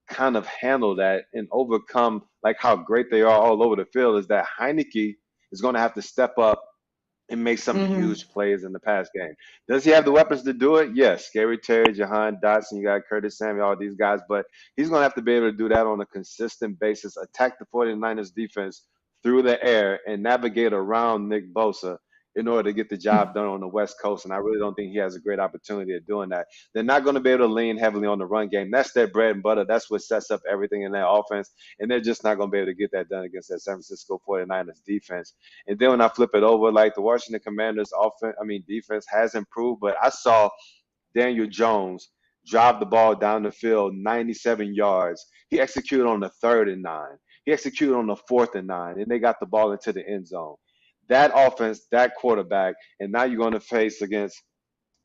[SPEAKER 2] kind of handle that and overcome like how great they are all over the field is that Heineke is going to have to step up and make some huge plays in the pass game. Does he have the weapons to do it? Yes. Scary Terry, Jahan Dotson, you got Curtis Samuel, all these guys, but he's going to have to be able to do that on a consistent basis, attack the 49ers defense through the air and navigate around Nick Bosa in order to get the job done on the West Coast. And I really don't think he has a great opportunity of doing that. They're not going to be able to lean heavily on the run game. That's their bread and butter. That's what sets up everything in their offense. And they're just not going to be able to get that done against that San Francisco 49ers defense. And then when I flip it over, like the Washington Commanders defense has improved, but I saw Daniel Jones drive the ball down the field 97 yards. He executed on the 3rd and 9. He executed on the 4th and 9, and they got the ball into the end zone. That offense, that quarterback, and now you're going to face against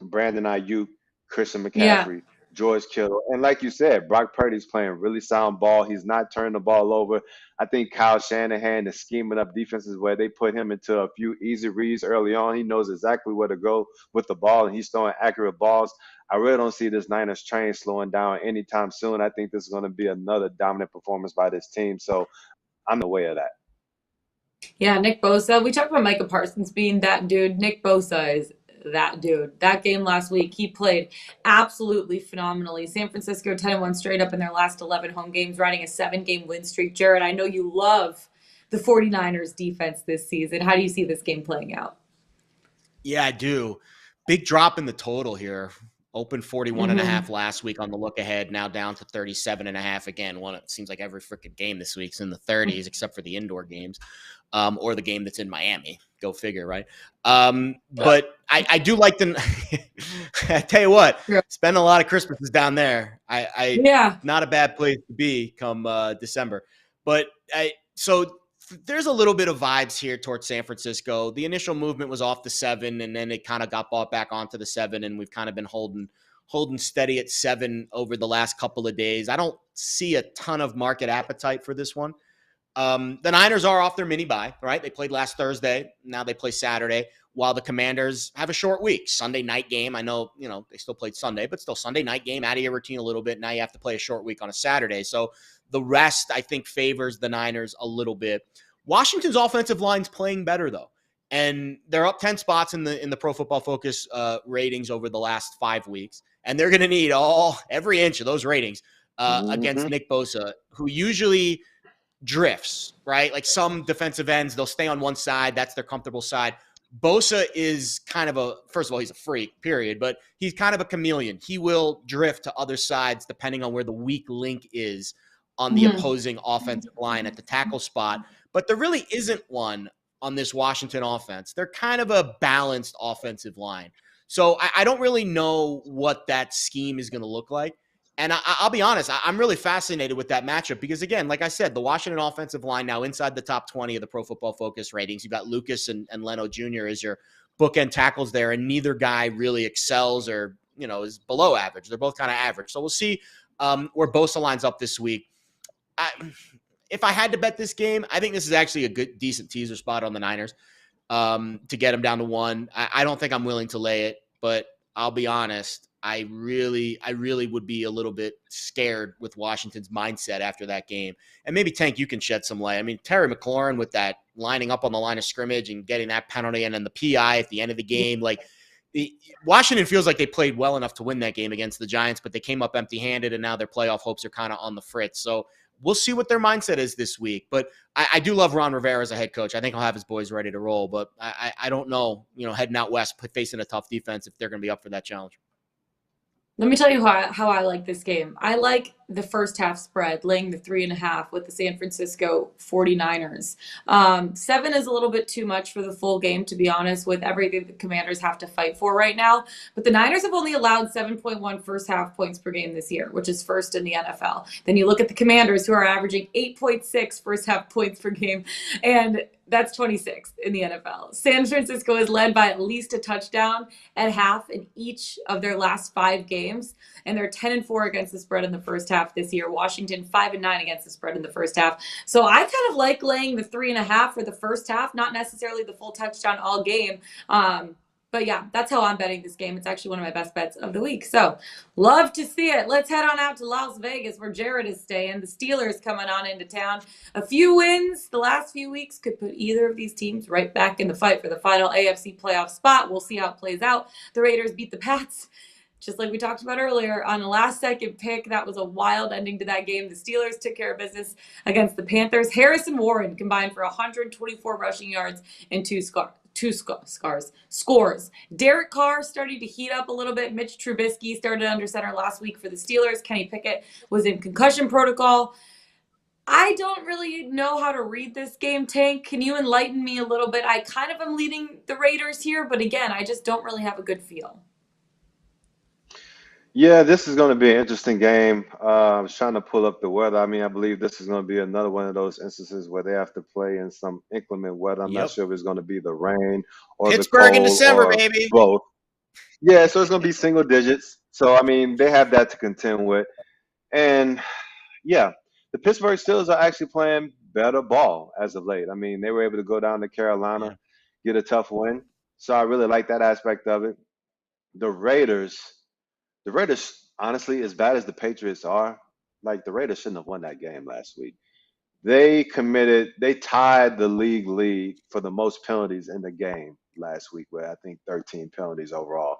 [SPEAKER 2] Brandon Ayuk, Christian
[SPEAKER 1] Yeah.
[SPEAKER 2] McCaffrey, George Kittle. And like you said, Brock Purdy's playing really sound ball. He's not turning the ball over. I think Kyle Shanahan is scheming up defenses where they put him into a few easy reads early on. He knows exactly where to go with the ball, and he's throwing accurate balls. I really don't see this Niners train slowing down anytime soon. I think this is going to be another dominant performance by this team. So I'm in the way of that.
[SPEAKER 1] Yeah, Nick Bosa. We talked about Micah Parsons being that dude. Nick Bosa is that dude. That game last week, he played absolutely phenomenally. San Francisco 10-1 straight up in their last 11 home games, riding a 7-game win streak. Jared, I know you love the 49ers defense this season. How do you see this game playing out?
[SPEAKER 3] Yeah, I do. Big drop in the total here. Open 41.5 last week on the look ahead, now down to 37.5 again. It seems like every freaking game this week's in the 30s, except for the indoor games, or the game that's in Miami. Go figure, right? But I do like the. I tell you what, spend a lot of Christmases down there. Not a bad place to be come December. But there's a little bit of vibes here towards San Francisco. The initial movement was off the 7, and then it kind of got bought back onto the 7, and we've kind of been holding steady at 7 over the last couple of days. I don't see a ton of market appetite for this one. The Niners are off their mini bye, right? They played last Thursday. Now they play Saturday, while the Commanders have a short week. Sunday night game. I know, they still played Sunday, but still Sunday night game, out of your routine a little bit. Now you have to play a short week on a Saturday. So the rest, I think, favors the Niners a little bit. Washington's offensive line's playing better, though. And they're up 10 spots in the Pro Football Focus ratings over the last 5 weeks. And they're going to need every inch of those ratings against Nick Bosa, who usually drifts, right? Like some defensive ends, they'll stay on one side. That's their comfortable side. Bosa is kind of first of all, he's a freak, period, but he's kind of a chameleon. He will drift to other sides depending on where the weak link is on the opposing offensive line at the tackle spot. But there really isn't one on this Washington offense. They're kind of a balanced offensive line. So I don't really know what that scheme is going to look like. And I'll be honest, I'm really fascinated with that matchup because, again, like I said, the Washington offensive line now inside the top 20 of the Pro Football Focus ratings. You've got Lucas and Leno Jr. as your bookend tackles there, and neither guy really excels or, is below average. They're both kind of average. So we'll see where Bosa lines up this week. If I had to bet this game, I think this is actually a decent teaser spot on the Niners to get them down to 1. I don't think I'm willing to lay it, but I'll be honest. I really would be a little bit scared with Washington's mindset after that game. And maybe, Tank, you can shed some light. I mean, Terry McLaurin with that lining up on the line of scrimmage and getting that penalty and then the PI at the end of the game. Like, Washington feels like they played well enough to win that game against the Giants, but they came up empty-handed, and now their playoff hopes are kind of on the fritz. So we'll see what their mindset is this week. But I do love Ron Rivera as a head coach. I think he'll have his boys ready to roll. But I don't know, heading out west, facing a tough defense, if they're going to be up for that challenge.
[SPEAKER 1] Let me tell you how I like this game. I like the first half spread, laying the 3.5 with the San Francisco 49ers. 7 is a little bit too much for the full game, to be honest, with everything the Commanders have to fight for right now. But the Niners have only allowed 7.1 first half points per game this year, which is first in the NFL. Then you look at the Commanders, who are averaging 8.6 first half points per game, and that's 26th in the NFL. San Francisco is led by at least a touchdown at half in each of their last 5 games, and they're 10-4 against the spread in the first half this year. Washington 5-9 against the spread in the first half. So I kind of like laying the 3.5 for the first half, not necessarily the full touchdown all game. But yeah, that's how I'm betting this game. It's actually one of my best bets of the week. So love to see it. Let's head on out to Las Vegas, where Jared is staying. The Steelers coming on into town. A few wins the last few weeks could put either of these teams right back in the fight for the final AFC playoff spot. We'll see how it plays out. The Raiders beat the Pats, just like we talked about earlier, on a last-second pick. That was a wild ending to that game. The Steelers took care of business against the Panthers. Harrison Warren combined for 124 rushing yards and 2 scores. Derek Carr started to heat up a little bit. Mitch Trubisky started under center last week for the Steelers. Kenny Pickett was in concussion protocol. I don't really know how to read this game, Tank. Can you enlighten me a little bit? I kind of am leading the Raiders here, but again, I just don't really have a good feel.
[SPEAKER 2] Yeah, this is going to be an interesting game. I was trying to pull up the weather. I mean, I believe this is going to be another one of those instances where they have to play in some inclement weather. I'm not sure if it's going to be the rain or
[SPEAKER 3] Pittsburgh
[SPEAKER 2] the
[SPEAKER 3] in
[SPEAKER 2] cold
[SPEAKER 3] December,
[SPEAKER 2] or
[SPEAKER 3] baby.
[SPEAKER 2] both. Yeah, so it's going to be single digits. So, I mean, they have that to contend with. And, yeah, the Pittsburgh Steelers are actually playing better ball as of late. I mean, they were able to go down to Carolina, get a tough win. So I really like that aspect of it. The Raiders, honestly, as bad as the Patriots are, like the Raiders shouldn't have won that game last week. They tied the league lead for the most penalties in the game last week, with I think 13 penalties overall.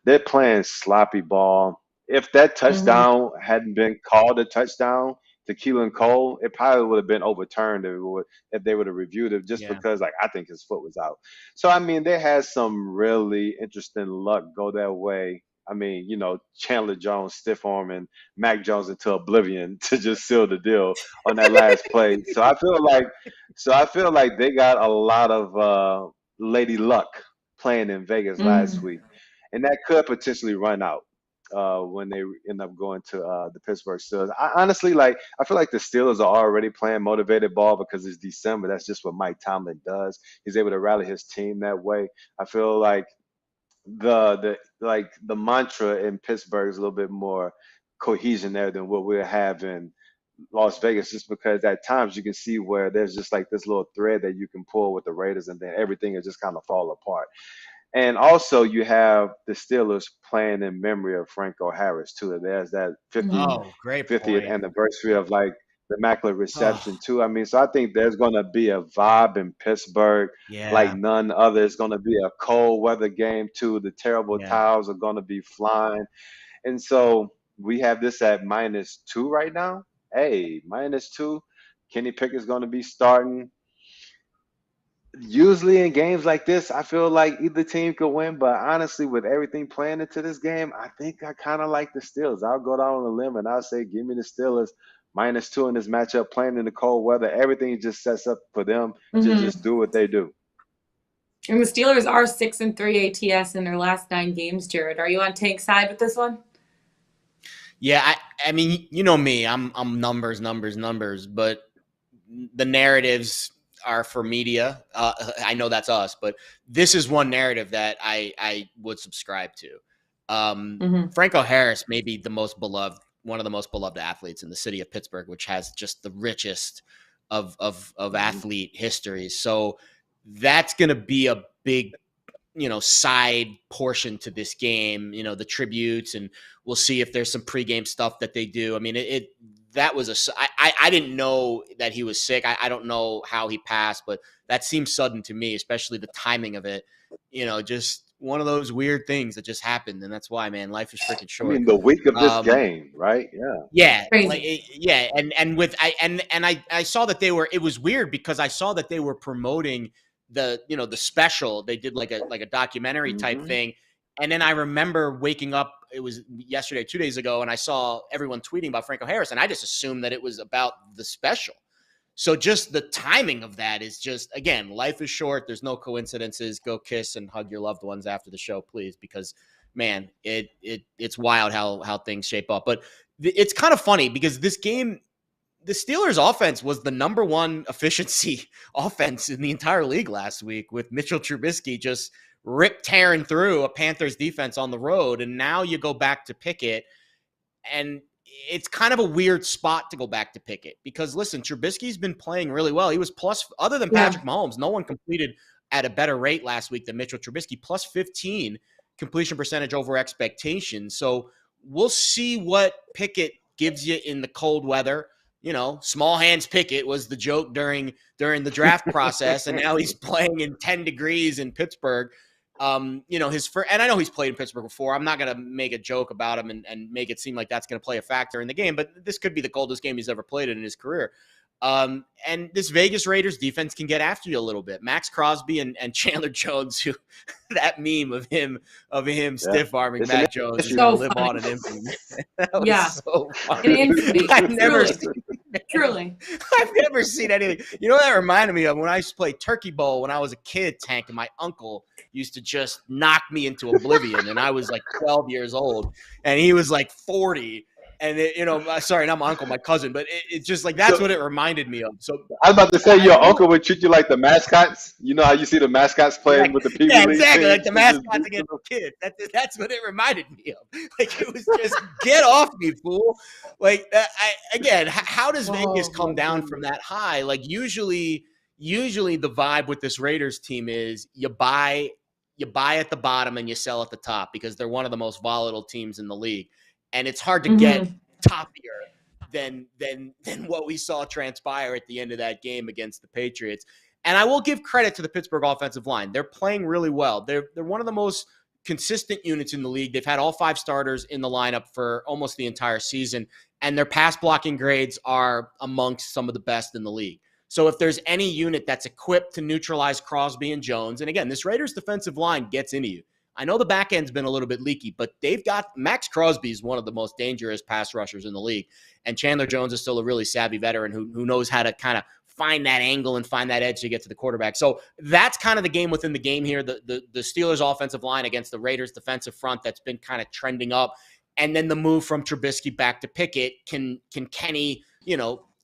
[SPEAKER 2] They're playing sloppy ball. If that touchdown hadn't been called a touchdown to Keelan Cole, it probably would have been overturned if they would have reviewed it, just because I think his foot was out. So I mean, they had some really interesting luck go their way. I mean, Chandler Jones stiff arming Mac Jones into oblivion to just seal the deal on that last play. So I feel like they got a lot of lady luck playing in Vegas last week, and that could potentially run out when they end up going to the Pittsburgh Steelers. I feel like the Steelers are already playing motivated ball because it's December. That's just what Mike Tomlin does. He's able to rally his team that way. I feel like the mantra in Pittsburgh is a little bit more cohesion there than what we're having Las Vegas just because at times you can see where there's just like this little thread that you can pull with the Raiders and then everything will just kind of fall apart. And also you have the Steelers playing in memory of Franco Harris too. There's that
[SPEAKER 1] Mhm.
[SPEAKER 3] Oh, great
[SPEAKER 2] 50th
[SPEAKER 3] point.
[SPEAKER 2] anniversary of like the Immaculate
[SPEAKER 3] Oh,
[SPEAKER 2] Reception too. I mean, so I think there's going to be a vibe in Pittsburgh like
[SPEAKER 3] yeah,
[SPEAKER 2] none other. It's going to be a cold weather game too. The terrible
[SPEAKER 3] yeah.
[SPEAKER 2] towels are going to be flying. And so we have this at -2 right now. Hey, -2. Kenny Pickett's going to be starting. Usually in games like this, I feel like either team could win, but honestly, with everything playing into this game, I think I kind of like the Steelers. I'll go down on a limb and I'll say, give me the Steelers -2 in this matchup, playing in the cold weather. Everything just sets up for them to just
[SPEAKER 1] Mhm.
[SPEAKER 2] do what they do.
[SPEAKER 1] And the Steelers are 6-3 ATS in their last 9 games, Jared. Are you on Tank's side with this one?
[SPEAKER 3] Yeah, I mean, you know me, I'm numbers, but the narratives are for media. I know that's us, but this is one narrative that I would subscribe to.
[SPEAKER 1] Mhm.
[SPEAKER 3] Franco Harris may be one of the most beloved athletes in the city of Pittsburgh, which has just the richest of
[SPEAKER 2] Mhm.
[SPEAKER 3] athlete histories. So that's going to be a big, side portion to this game, the tributes, and we'll see if there's some pregame stuff that they do. I mean, that was I didn't know that he was sick. I don't know how he passed, but that seems sudden to me, especially the timing of it, just one of those weird things that just happened. And that's why, man, life is freaking
[SPEAKER 2] I
[SPEAKER 3] short.
[SPEAKER 2] mean, the week of this
[SPEAKER 3] Um,
[SPEAKER 2] game, right? Yeah.
[SPEAKER 3] yeah, like
[SPEAKER 1] Crazy.
[SPEAKER 3] yeah, and with I saw that it was weird because I saw that they were promoting the special. They did like a documentary type
[SPEAKER 2] Hmm.
[SPEAKER 3] thing. And then I remember waking up, it was yesterday, 2 days ago, and I saw everyone tweeting about Franco Harris, and I just assumed that it was about the special. So just the timing of that is just, again, life is short. There's no coincidences. Go kiss and hug your loved ones after the show, please, because man, it's wild how things shape up. But it's kind of funny because this game, the Steelers offense was the number one efficiency offense in the entire league last week, with Mitchell Trubisky just tearing through a Panthers defense on the road. And now you go back to Pickett, and it's kind of a weird spot to go back to Pickett because, listen, Trubisky's been playing really well. He was other than
[SPEAKER 1] Yeah.
[SPEAKER 3] Patrick Mahomes, no one completed at a better rate last week than Mitchell Trubisky, plus 15 completion percentage over expectation. So we'll see what Pickett gives you in the cold weather. Small hands Pickett was the joke during the draft process, and now he's playing in 10 degrees in Pittsburgh. His first, and I know he's played in Pittsburgh before. I'm not going to make a joke about him and make it seem like that's going to play a factor in the game, but this could be the coldest game he's ever played in his career. And this Vegas Raiders defense can get after you a little bit. Max Crosby and Chandler Jones, who that meme of him
[SPEAKER 2] Yeah.
[SPEAKER 3] stiff arming
[SPEAKER 2] It's an
[SPEAKER 3] Matt Jones is
[SPEAKER 2] issue.
[SPEAKER 3] going to
[SPEAKER 1] So
[SPEAKER 3] live
[SPEAKER 1] funny.
[SPEAKER 3] on in infamy. That was
[SPEAKER 1] Yeah.
[SPEAKER 3] so
[SPEAKER 1] An
[SPEAKER 3] funny.
[SPEAKER 1] infamy.
[SPEAKER 3] I've never
[SPEAKER 1] Truly.
[SPEAKER 3] seen
[SPEAKER 1] Truly.
[SPEAKER 3] I've never seen anything. You know what that reminded me of? When I used to play Turkey Bowl when I was a kid, Tank, and my uncle used to just knock me into oblivion. And I was like 12 years old, and he was like 40. And, sorry, not my uncle, my cousin, but it's just like that's
[SPEAKER 2] So
[SPEAKER 3] what it reminded me of. So
[SPEAKER 2] I was about to say
[SPEAKER 3] I
[SPEAKER 2] your
[SPEAKER 3] don't know.
[SPEAKER 2] uncle would treat you like the mascots. You know how you see the mascots playing with the Pee Wee
[SPEAKER 3] Yeah,
[SPEAKER 2] League
[SPEAKER 3] exactly. Like
[SPEAKER 2] teams?
[SPEAKER 3] the
[SPEAKER 2] They just
[SPEAKER 3] mascots
[SPEAKER 2] beat
[SPEAKER 3] against
[SPEAKER 2] them.
[SPEAKER 3] kids. That's what it reminded me of. Like it was just get off me, fool. Like how does Vegas
[SPEAKER 1] Oh
[SPEAKER 3] come
[SPEAKER 1] my
[SPEAKER 3] down from
[SPEAKER 1] goodness.
[SPEAKER 3] that high? Like usually the vibe with this Raiders team is you buy at the bottom and you sell at the top because they're one of the most volatile teams in the league, and it's hard to get
[SPEAKER 1] Mhm.
[SPEAKER 3] toppier than what we saw transpire at the end of that game against the Patriots. And I will give credit to the Pittsburgh offensive line. They're playing really well. They're one of the most consistent units in the league. They've had all 5 starters in the lineup for almost the entire season, and their pass blocking grades are amongst some of the best in the league. So if there's any unit that's equipped to neutralize Crosby and Jones, and again, this Raiders defensive line gets into you. I know the back end's been a little bit leaky, but they've got Max Crosby is one of the most dangerous pass rushers in the league. And Chandler Jones is still a really savvy veteran who knows how to kind of find that angle and find that edge to get to the quarterback. So that's kind of the game within the game here. The Steelers offensive line against the Raiders defensive front that's been kind of trending up. And then the move from Trubisky back to Pickett. Can Kenny,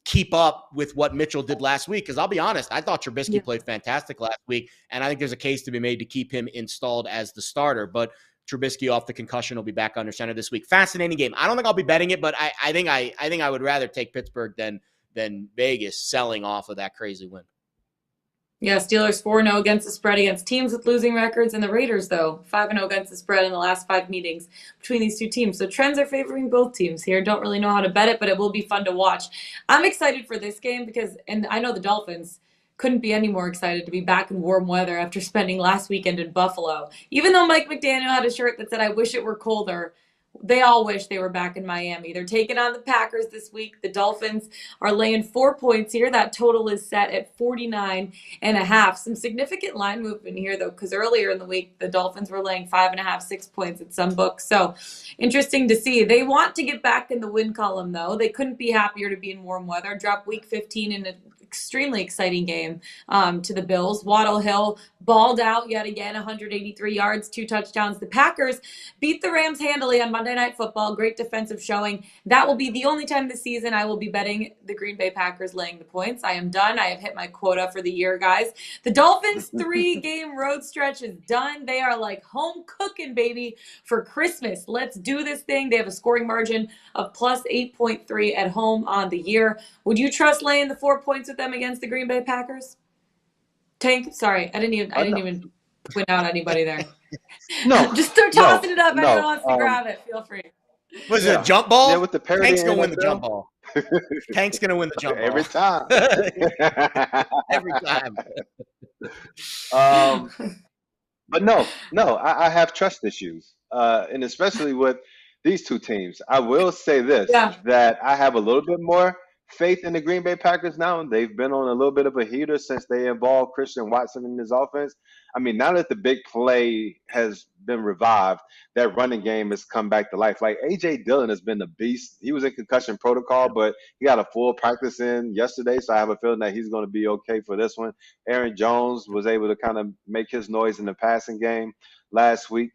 [SPEAKER 3] keep up with what Mitchell did last week? Because I'll be honest, I thought Trubisky
[SPEAKER 1] Yeah.
[SPEAKER 3] played fantastic last week, and I think there's a case to be made to keep him installed as the starter. But Trubisky off the concussion will be back under center this week. Fascinating game. I don't think I'll be betting it, but I think I would rather take Pittsburgh than Vegas selling off of that crazy win.
[SPEAKER 1] Yeah, Steelers 4-0 against the spread against teams with losing records, and the Raiders, though, 5-0 against the spread in the last 5 meetings between these two teams. So trends are favoring both teams here. Don't really know how to bet it, but it will be fun to watch. I'm excited for this game because, and I know the Dolphins couldn't be any more excited to be back in warm weather after spending last weekend in Buffalo. Even though Mike McDaniel had a shirt that said, "I wish it were colder," they all wish they were back in Miami. They're taking on the Packers this week. The Dolphins are laying 4 points here. That total is set at 49.5. Some significant line movement here, though, because earlier in the week, the Dolphins were laying 5.5, 6 points at some books. So interesting to see. They want to get back in the win column, though. They couldn't be happier to be in warm weather. Drop week 15 in an extremely exciting game to the Bills. Waddle Hill balled out yet again, 183 yards, 2 touchdowns. The Packers beat the Rams handily on Monday Night Football. Great defensive showing. That will be the only time this season I will be betting the Green Bay Packers laying the points. I am done. I have hit my quota for the year, guys. The Dolphins' 3-game road stretch is done. They are like home cooking, baby, for Christmas. Let's do this thing. They have a scoring margin of plus 8.3 at home on the year. Would you trust laying the 4 points with them against the Green Bay Packers? Tank, sorry, I didn't even win out anybody there.
[SPEAKER 2] No,
[SPEAKER 1] just start tossing it up.
[SPEAKER 2] no.
[SPEAKER 1] Anyone wants to grab it, feel free.
[SPEAKER 3] Was it a jump ball?
[SPEAKER 2] Yeah, with the parody.
[SPEAKER 3] Tank's gonna win the jump ball. Tank's gonna win the jump ball
[SPEAKER 2] every time.
[SPEAKER 3] Every time.
[SPEAKER 2] But no, I have trust issues, and especially with these two teams. I will say this: that I have a little bit more faith in the Green Bay Packers now. They've been on a little bit of a heater since they involved Christian Watson in his offense. I mean, now that the big play has been revived, that running game has come back to life. Like A.J. Dillon has been a beast. He was in concussion protocol, but he got a full practice in yesterday, so I have a feeling that he's going to be okay for this one. Aaron Jones was able to kind of make his noise in the passing game last week.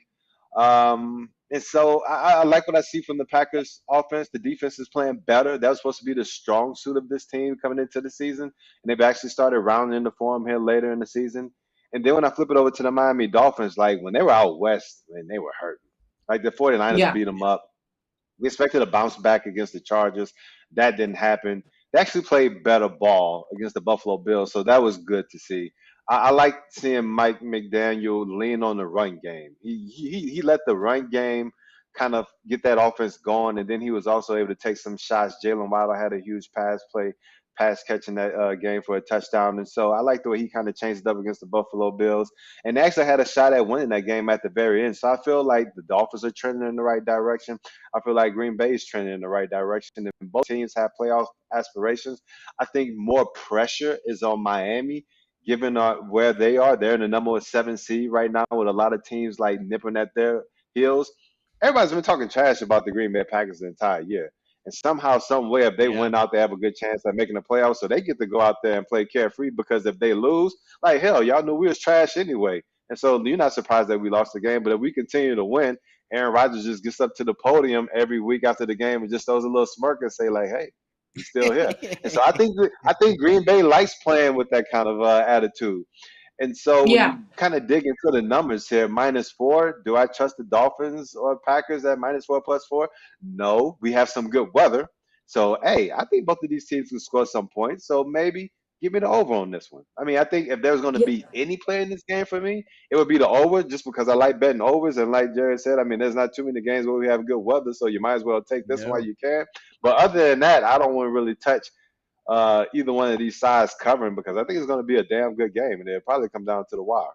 [SPEAKER 2] And so I like what I see from the Packers offense. The defense is playing better. That was supposed to be the strong suit of this team coming into the season. And they've actually started rounding into form here later in the season. And then when I flip it over to the Miami Dolphins, like when they were out west, man, they were hurting. Like the 49ers beat them up. We expected a bounce back against the Chargers. That didn't happen. They actually played better ball against the Buffalo Bills, so that was good to see. I like seeing Mike McDaniel lean on the run game. He let the run game kind of get that offense going, and then he was also able to take some shots. Jalen Waddle had a huge pass catch in that game for a touchdown. And so I like the way he kind of changed it up against the Buffalo Bills. And they actually had a shot at winning that game at the very end. So I feel like the Dolphins are trending in the right direction. I feel like Green Bay is trending in the right direction. And both teams have playoff aspirations. I think more pressure is on Miami, given where they are. They're in the number 7 seed right now with a lot of teams like nipping at their heels. Everybody's been talking trash about the Green Bay Packers the entire year. And somehow, some way, if they win out, they have a good chance at making the playoffs. So they get to go out there and play carefree, because if they lose, like, hell, y'all knew we was trash anyway. And so you're not surprised that we lost the game. But if we continue to win, Aaron Rodgers just gets up to the podium every week after the game and just throws a little smirk and say, like, hey, he's still here. And so I think Green Bay likes playing with that kind of attitude. And so when you kind of dig into the numbers here, -4, do I trust the Dolphins or Packers at -4 +4? No, we have some good weather. So, hey, I think both of these teams can score some points. So maybe give me the over on this one. I mean, I think if there's going to be any play in this game for me, it would be the over, just because I like betting overs. And like Jared said, I mean, there's not too many games where we have good weather, so you might as well take this one while you can. But other than that, I don't want to really touch either one of these sides covering, because I think it's going to be a damn good game, and it'll probably come down to the wire.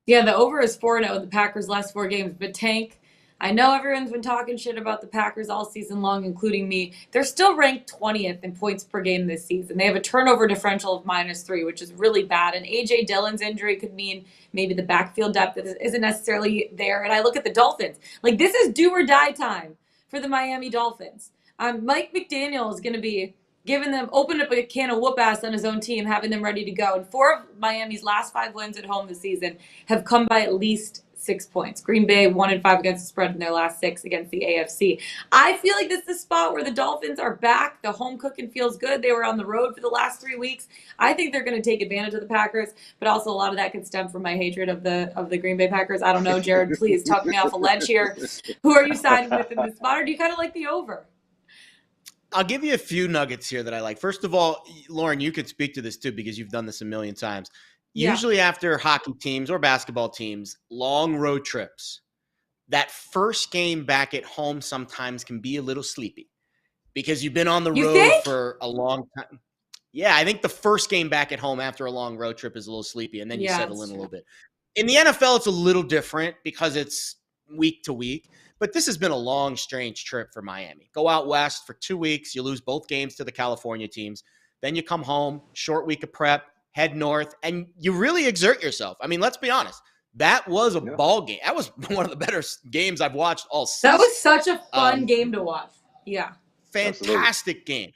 [SPEAKER 1] Yeah, the over is 4-0 the Packers' last 4 games. But Tank, I know everyone's been talking shit about the Packers all season long, including me. They're still ranked 20th in points per game this season. They have a turnover differential of -3, which is really bad. And A.J. Dillon's injury could mean maybe the backfield depth isn't necessarily there. And I look at the Dolphins. Like, this is do or die time for the Miami Dolphins. Mike McDaniel is going to be open up a can of whoop ass on his own team, having them ready to go. And 4 of Miami's last 5 wins at home this season have come by at least 6 points. Green Bay 1-5 against the spread in their last 6 against the AFC. I feel like this is the spot where the Dolphins are back. The home cooking feels good. They were on the road for the last 3 weeks. I think they're going to take advantage of the Packers, but also a lot of that could stem from my hatred of the Green Bay Packers. I don't know, Jared, please talk me off a ledge here. Who are you siding with in this spot, or do you kind of like the over?
[SPEAKER 3] I'll give you a few nuggets here that I like. First of all, Lauren, you could speak to this too because you've done this a million times.
[SPEAKER 1] Yeah.
[SPEAKER 3] Usually after hockey teams or basketball teams, long road trips, that first game back at home sometimes can be a little sleepy because you've been on the road for a long time. Yeah, I think the first game back at home after a long road trip is a little sleepy, and then you settle in a little bit. In the NFL, it's a little different because it's week to week. But this has been a long, strange trip for Miami. Go out west for 2 weeks. You lose both games to the California teams. Then you come home, short week of prep, head north, and you really exert yourself. I mean, let's be honest. That was a ball game. That was one of the better games I've watched all season.
[SPEAKER 1] That was such a fun game to watch. Yeah.
[SPEAKER 3] Fantastic game.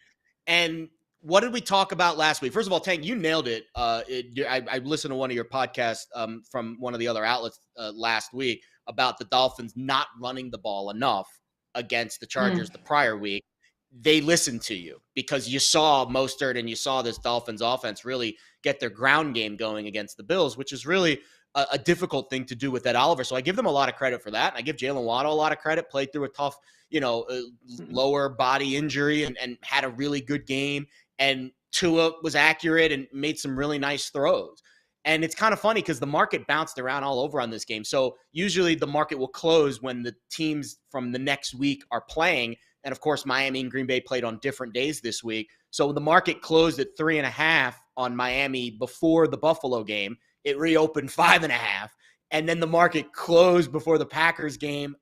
[SPEAKER 3] And what did we talk about last week? First of all, Tank, you nailed it. I listened to one of your podcasts from one of the other outlets last week about the Dolphins not running the ball enough against the Chargers the prior week. They listened to you because you saw Mostert and you saw this Dolphins offense really get their ground game going against the Bills, which is really a difficult thing to do with Ed Oliver. So I give them a lot of credit for that. And I give Jalen Waddle a lot of credit, played through a tough, lower body injury and had a really good game. And Tua was accurate and made some really nice throws. And it's kind of funny because the market bounced around all over on this game. So usually the market will close when the teams from the next week are playing. And of course, Miami and Green Bay played on different days this week. So the market closed at 3.5 on Miami before the Buffalo game. It reopened 5.5. And then the market closed before the Packers game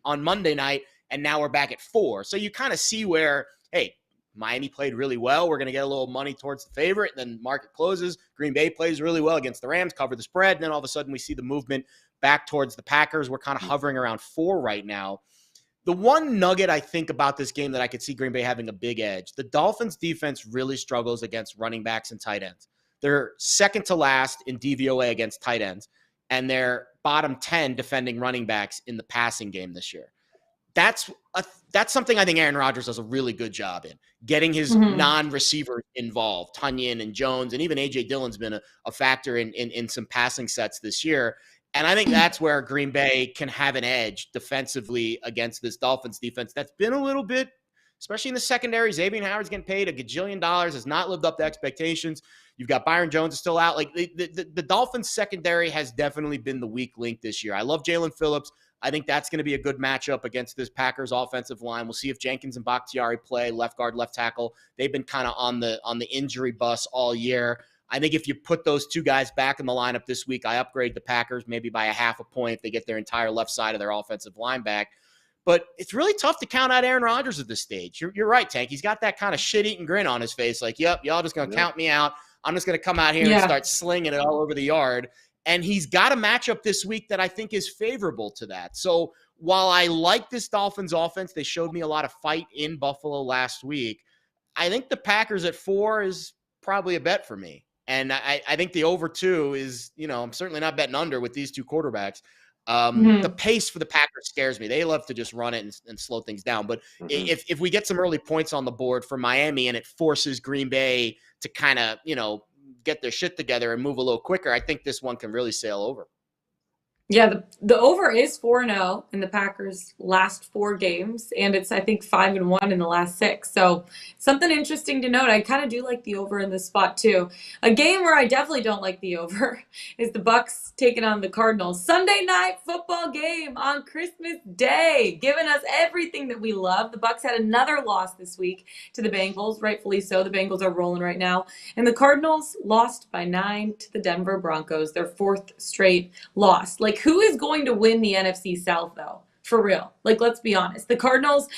[SPEAKER 3] on Monday night. And now we're back at 4. So you kind of see where, hey, Miami played really well. We're going to get a little money towards the favorite. Then market closes. Green Bay plays really well against the Rams, cover the spread. And then all of a sudden we see the movement back towards the Packers. We're kind of hovering around 4 right now. The one nugget I think about this game that I could see Green Bay having a big edge, the Dolphins defense really struggles against running backs and tight ends. They're second to last in DVOA against tight ends, and they're bottom 10 defending running backs in the passing game this year. That's something I think Aaron Rodgers does a really good job in, getting his non-receivers involved. Tunyon and Jones, and even A.J. Dillon's been a factor in some passing sets this year. And I think that's where Green Bay can have an edge defensively against this Dolphins defense that's been a little bit, especially in the secondary. Xavier Howard's getting paid $1 gajillion, has not lived up to expectations. You've got Byron Jones is still out. Like the Dolphins secondary has definitely been the weak link this year. I love Jalen Phillips. I think that's going to be a good matchup against this Packers offensive line. We'll see if Jenkins and Bakhtiari play left guard, left tackle. They've been kind of on the injury bus all year. I think if you put those two guys back in the lineup this week, I upgrade the Packers maybe by 0.5 point if they get their entire left side of their offensive line back. But it's really tough to count out Aaron Rodgers at this stage. You're right, Tank. He's got that kind of shit-eating grin on his face like, yep, y'all just going to count me out. I'm just going to come out here and start slinging it all over the yard. And he's got a matchup this week that I think is favorable to that. So while I like this Dolphins offense, they showed me a lot of fight in Buffalo last week. I think the Packers at 4 is probably a bet for me. And I think the over 2 is, I'm certainly not betting under with these two quarterbacks. The pace for the Packers scares me. They love to just run it and slow things down. But if we get some early points on the board for Miami and it forces Green Bay to kind of, get their shit together and move a little quicker, I think this one can really sail over.
[SPEAKER 1] Yeah, the over is 4-0 in the Packers' last 4 games, and it's, I think, 5-1 in the last 6. So something interesting to note. I kind of do like the over in this spot, too. A game where I definitely don't like the over is the Bucs taking on the Cardinals. Sunday night football game on Christmas Day, giving us everything that we love. The Bucs had another loss this week to the Bengals, rightfully so. The Bengals are rolling right now. And the Cardinals lost by 9 to the Denver Broncos, their 4th straight loss. Who is going to win the NFC South, though? For real. Let's be honest. The Cardinals,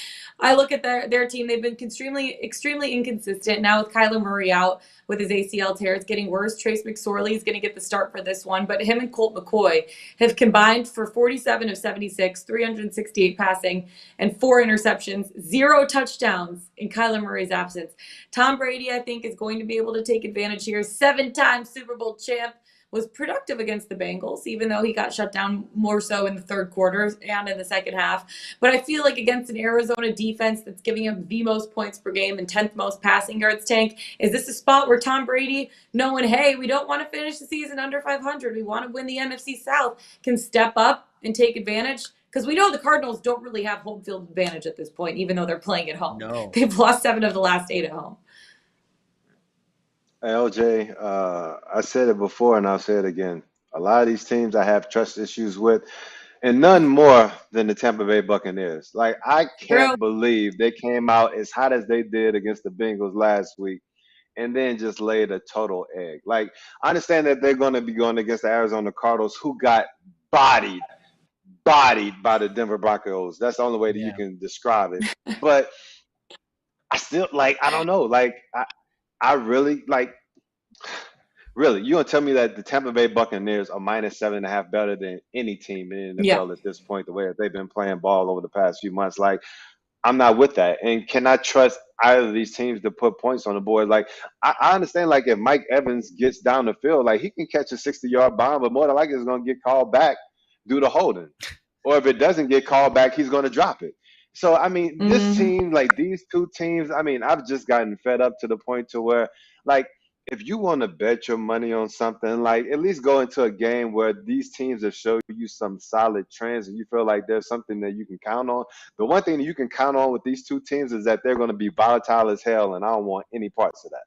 [SPEAKER 1] I look at their team. They've been extremely inconsistent. Now with Kyler Murray out with his ACL tear, it's getting worse. Trace McSorley is going to get the start for this one. But him and Colt McCoy have combined for 47 of 76, 368 passing, and 4 interceptions, 0 touchdowns in Kyler Murray's absence. Tom Brady, I think, is going to be able to take advantage here. 7-time Super Bowl champ. was productive against the Bengals, even though he got shut down more so in the third quarter and in the second half. But I feel like against an Arizona defense that's giving him the most points per game and 10th most passing yards, Tank, is this a spot where Tom Brady, knowing, hey, we don't want to finish the season under 500, we want to win the NFC South, can step up and take advantage? Because we know the Cardinals don't really have home field advantage at this point, even though they're playing at home.
[SPEAKER 3] No.
[SPEAKER 1] They've lost 7 of the last 8 at home.
[SPEAKER 2] Hey, LJ, I said it before and I'll say it again. A lot of these teams I have trust issues with, and none more than the Tampa Bay Buccaneers. Like, I
[SPEAKER 1] True.
[SPEAKER 2] can't believe they came out as hot as they did against the Bengals last week and then just laid a total egg. Like, I understand that they're going to be going against the Arizona Cardinals, who got bodied by the Denver Broncos. That's the only way that you can describe it. But I still, like, I don't know. Like, I really, like, really, you gonna tell me that the Tampa Bay Buccaneers are -7.5 better than any team in the NFL at this point, the way that they've been playing ball over the past few months? Like, I'm not with that. And can I trust either of these teams to put points on the board? Like, I understand, like, if Mike Evans gets down the field, like, he can catch a 60-yard bomb, but more than likely it's going to get called back due to holding. Or if it doesn't get called back, he's going to drop it. So, I mean, this team, like, these two teams, I mean, I've just gotten fed up to the point to where, like, if you want to bet your money on something, like, at least go into a game where these teams have showed you some solid trends and you feel like there's something that you can count on. The one thing that you can count on with these two teams is that they're going to be volatile as hell, and I don't want any parts of that.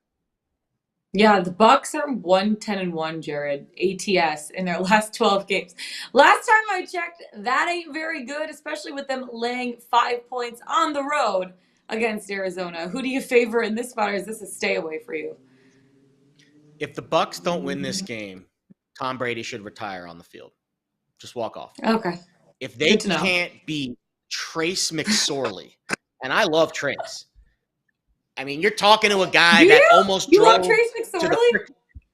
[SPEAKER 1] Yeah, the Bucks are 1-10-1, Jared, ATS, in their last 12 games. Last time I checked, that ain't very good, especially with them laying 5 points on the road against Arizona. Who do you favor in this spot, or is this a stay away for you?
[SPEAKER 3] If the Bucks don't win this game, Tom Brady should retire on the field. Just walk off.
[SPEAKER 1] Okay.
[SPEAKER 3] If they can't beat Trace McSorley, and I love Trace. I mean, you're talking to a guy that almost drove. You love Trace McSorley?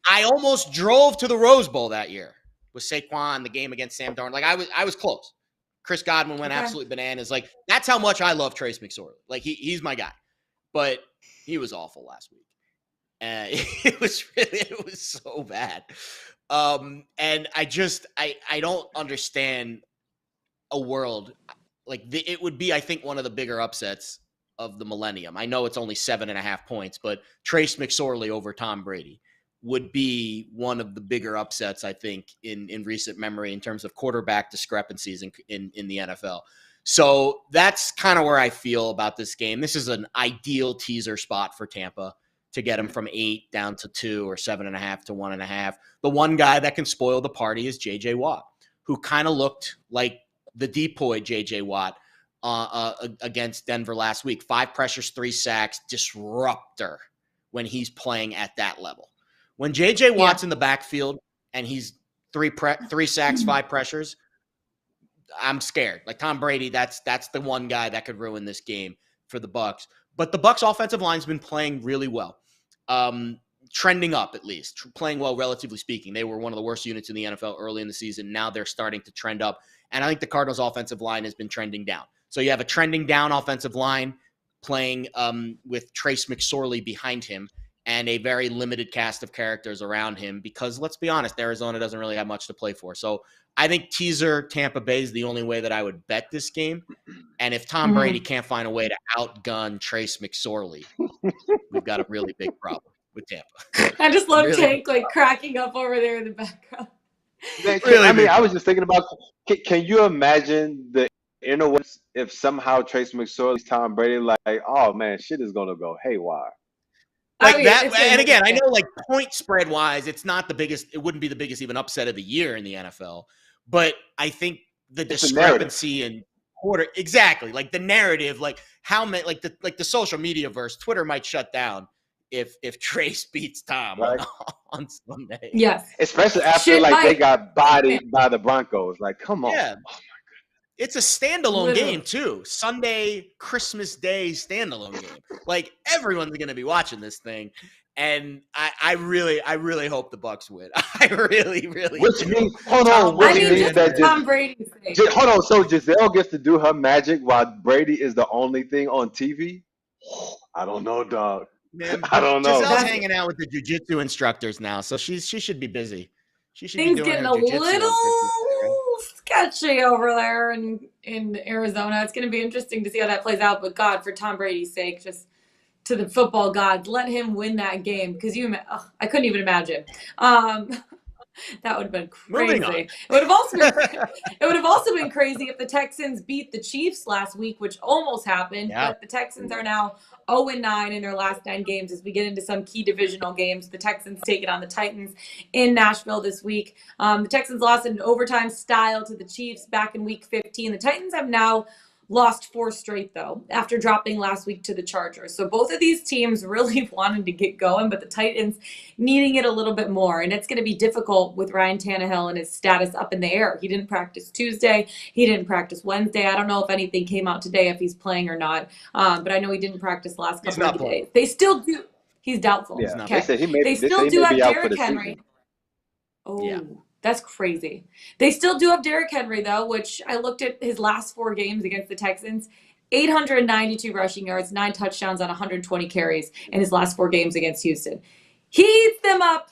[SPEAKER 3] I almost drove to the Rose Bowl that year with Saquon, the game against Sam Darnold. Like, I was close. Chris Godwin went absolutely bananas. Like, that's how much I love Trace McSorley. Like, he's my guy. But he was awful last week. It was so bad. And I don't understand a world like it would be, I think, one of the bigger upsets of the millennium. I know it's only 7.5 points, but Trace McSorley over Tom Brady would be one of the bigger upsets, I think, in recent memory in terms of quarterback discrepancies in the NFL. So that's kind of where I feel about this game. This is an ideal teaser spot for Tampa to get him from 8 down to 2 or 7.5 to 1.5. The one guy that can spoil the party is J.J. Watt, who kind of looked like the depoy J.J. Watt against Denver last week. 5 pressures, 3 sacks, disruptor when he's playing at that level. When J.J. Watt's in the backfield and he's 3 sacks, 5 pressures, I'm scared. Like Tom Brady, that's the one guy that could ruin this game for the Bucs. But the Bucs offensive line's been playing really well. Trending up, at least. Playing well, relatively speaking. They were one of the worst units in the NFL early in the season. Now they're starting to trend up. And I think the Cardinals' offensive line has been trending down. So you have a trending down offensive line playing with Trace McSorley behind him and a very limited cast of characters around him because, let's be honest, Arizona doesn't really have much to play for. So I think teaser Tampa Bay is the only way that I would bet this game. And if Tom Brady can't find a way to outgun Trace McSorley, we've got a really big problem with Tampa.
[SPEAKER 1] I just love Tank like cracking up over there in the background.
[SPEAKER 2] I was just thinking about, can you imagine the interwebs if somehow Trace McSorley's Tom Brady, like, oh man, shit is going to go haywire.
[SPEAKER 3] Like that, and again, I know like point spread wise, it's not the biggest, it wouldn't be the biggest even upset of the year in the NFL, but I think the discrepancy in quarter, exactly, like the narrative, like how many, like the social media verse, Twitter might shut down if Trace beats Tom on Sunday.
[SPEAKER 1] Yes.
[SPEAKER 2] Especially after they got bodied by the Broncos. Like, come on.
[SPEAKER 3] Yeah. It's a standalone game too. Sunday, Christmas Day standalone game. Like everyone's going to be watching this thing, and I really hope the Bucs win. I really.
[SPEAKER 2] Which means hold on.
[SPEAKER 1] Tom Brady.
[SPEAKER 2] Hold on. So Giselle gets to do her magic while Brady is the only thing on TV. I don't know, dog.
[SPEAKER 3] Man,
[SPEAKER 2] I don't know.
[SPEAKER 3] Giselle's hanging out with the jiu-jitsu instructors now, so she should be busy. She should be
[SPEAKER 1] Things
[SPEAKER 3] doing
[SPEAKER 1] getting
[SPEAKER 3] her
[SPEAKER 1] a
[SPEAKER 3] jiu-jitsu
[SPEAKER 1] little
[SPEAKER 3] on Christmas Day, right?
[SPEAKER 1] sketchy over there in Arizona. It's going to be interesting to see how that plays out. But God, for Tom Brady's sake, just to the football gods, let him win that game because I couldn't even imagine. That would have been
[SPEAKER 3] Moving
[SPEAKER 1] crazy.
[SPEAKER 3] on.
[SPEAKER 1] It would have also been crazy if the Texans beat the Chiefs last week, which almost happened.
[SPEAKER 3] Yeah.
[SPEAKER 1] But the Texans are now 0-9 in their last 9 games as we get into some key divisional games. The Texans taking on the Titans in Nashville this week. The Texans lost in overtime style to the Chiefs back in week 15. The Titans have now lost 4 straight, though, after dropping last week to the Chargers. So both of these teams really wanted to get going, but the Titans needing it a little bit more. And it's going to be difficult with Ryan Tannehill and his status up in the air. He didn't practice Tuesday. He didn't practice Wednesday. I don't know if anything came out today, if he's playing or not. But I know he didn't practice the last couple of days. They still do. He's doubtful.
[SPEAKER 2] Yeah,
[SPEAKER 1] Okay.
[SPEAKER 2] they
[SPEAKER 1] still do have
[SPEAKER 2] be out for
[SPEAKER 1] Derrick
[SPEAKER 2] the
[SPEAKER 1] Henry.
[SPEAKER 2] season.
[SPEAKER 1] Oh,
[SPEAKER 3] Yeah.
[SPEAKER 1] That's crazy. They still do have Derrick Henry, though, which I looked at his last 4 games against the Texans. 892 rushing yards, 9 touchdowns on 120 carries in his last 4 games against Houston. He eats them up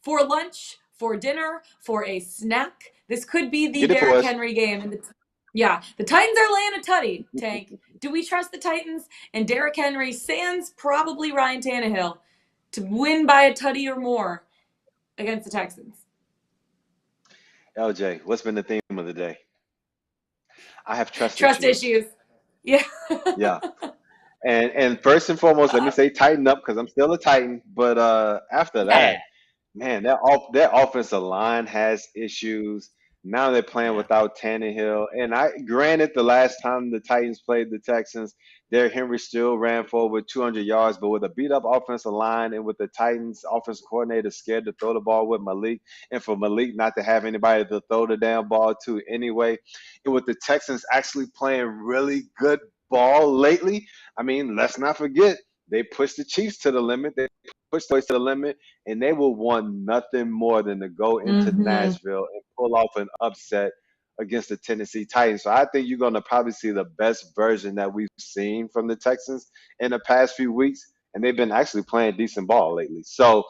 [SPEAKER 1] for lunch, for dinner, for a snack. This could be the Derrick Henry game. And the Titans are laying a tutty, Tank. Do we trust the Titans and Derrick Henry, sans probably Ryan Tannehill, to win by a tutty or more against the Texans?
[SPEAKER 2] LJ, what's been the theme of the day? I have trust
[SPEAKER 1] issues. Yeah.
[SPEAKER 2] Yeah. And first and foremost, let me say tighten up because I'm still a Titan. But after that, man, that offensive line has issues. Now they're playing without Tannehill. And granted, the last time the Titans played the Texans, Derrick Henry still ran for over 200 yards. But with a beat-up offensive line and with the Titans offensive coordinator scared to throw the ball with Malik, and for Malik not to have anybody to throw the damn ball to anyway, and with the Texans actually playing really good ball lately, I mean, let's not forget, they pushed the Chiefs to the limit. They pushed the Cowboys to the limit, and they will want nothing more than to go into Nashville and pull off an upset against the Tennessee Titans. So I think you're going to probably see the best version that we've seen from the Texans in the past few weeks, and they've been actually playing decent ball lately. So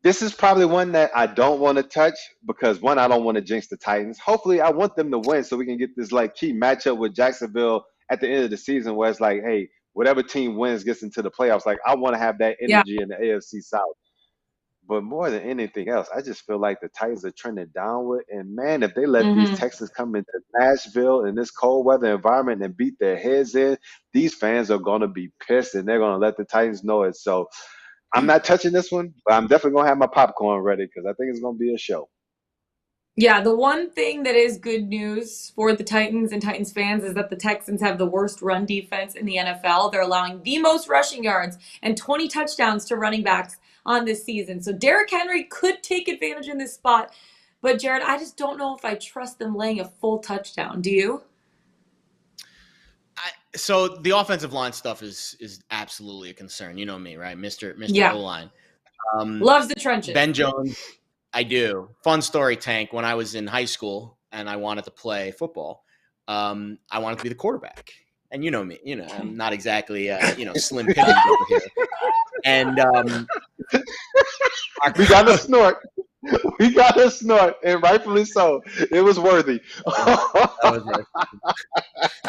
[SPEAKER 2] this is probably one that I don't want to touch because, one, I don't want to jinx the Titans. Hopefully, I want them to win so we can get this like key matchup with Jacksonville at the end of the season where it's like, hey, whatever team wins gets into the playoffs. Like, I want to have that energy in the AFC South. But more than anything else, I just feel like the Titans are trending downward. And, man, if they let these Texans come into Nashville in this cold weather environment and beat their heads in, these fans are going to be pissed, and they're going to let the Titans know it. So I'm not touching this one, but I'm definitely going to have my popcorn ready because I think it's going to be a show.
[SPEAKER 1] Yeah, the one thing that is good news for the Titans and Titans fans is that the Texans have the worst run defense in the NFL. They're allowing the most rushing yards and 20 touchdowns to running backs on this season. So Derrick Henry could take advantage in this spot. But, Jared, I just don't know if I trust them laying a full touchdown. Do you?
[SPEAKER 3] So the offensive line stuff is absolutely a concern. You know me, right? Mr. O-line.
[SPEAKER 1] Loves the trenches.
[SPEAKER 3] Ben Jones. I do. Fun story, Tank. When I was in high school and I wanted to play football, I wanted to be the quarterback. And you know me, I'm not exactly, slim pickings over here. And
[SPEAKER 2] we got a snort. We got a snort, and rightfully so. It was worthy.
[SPEAKER 3] That was right.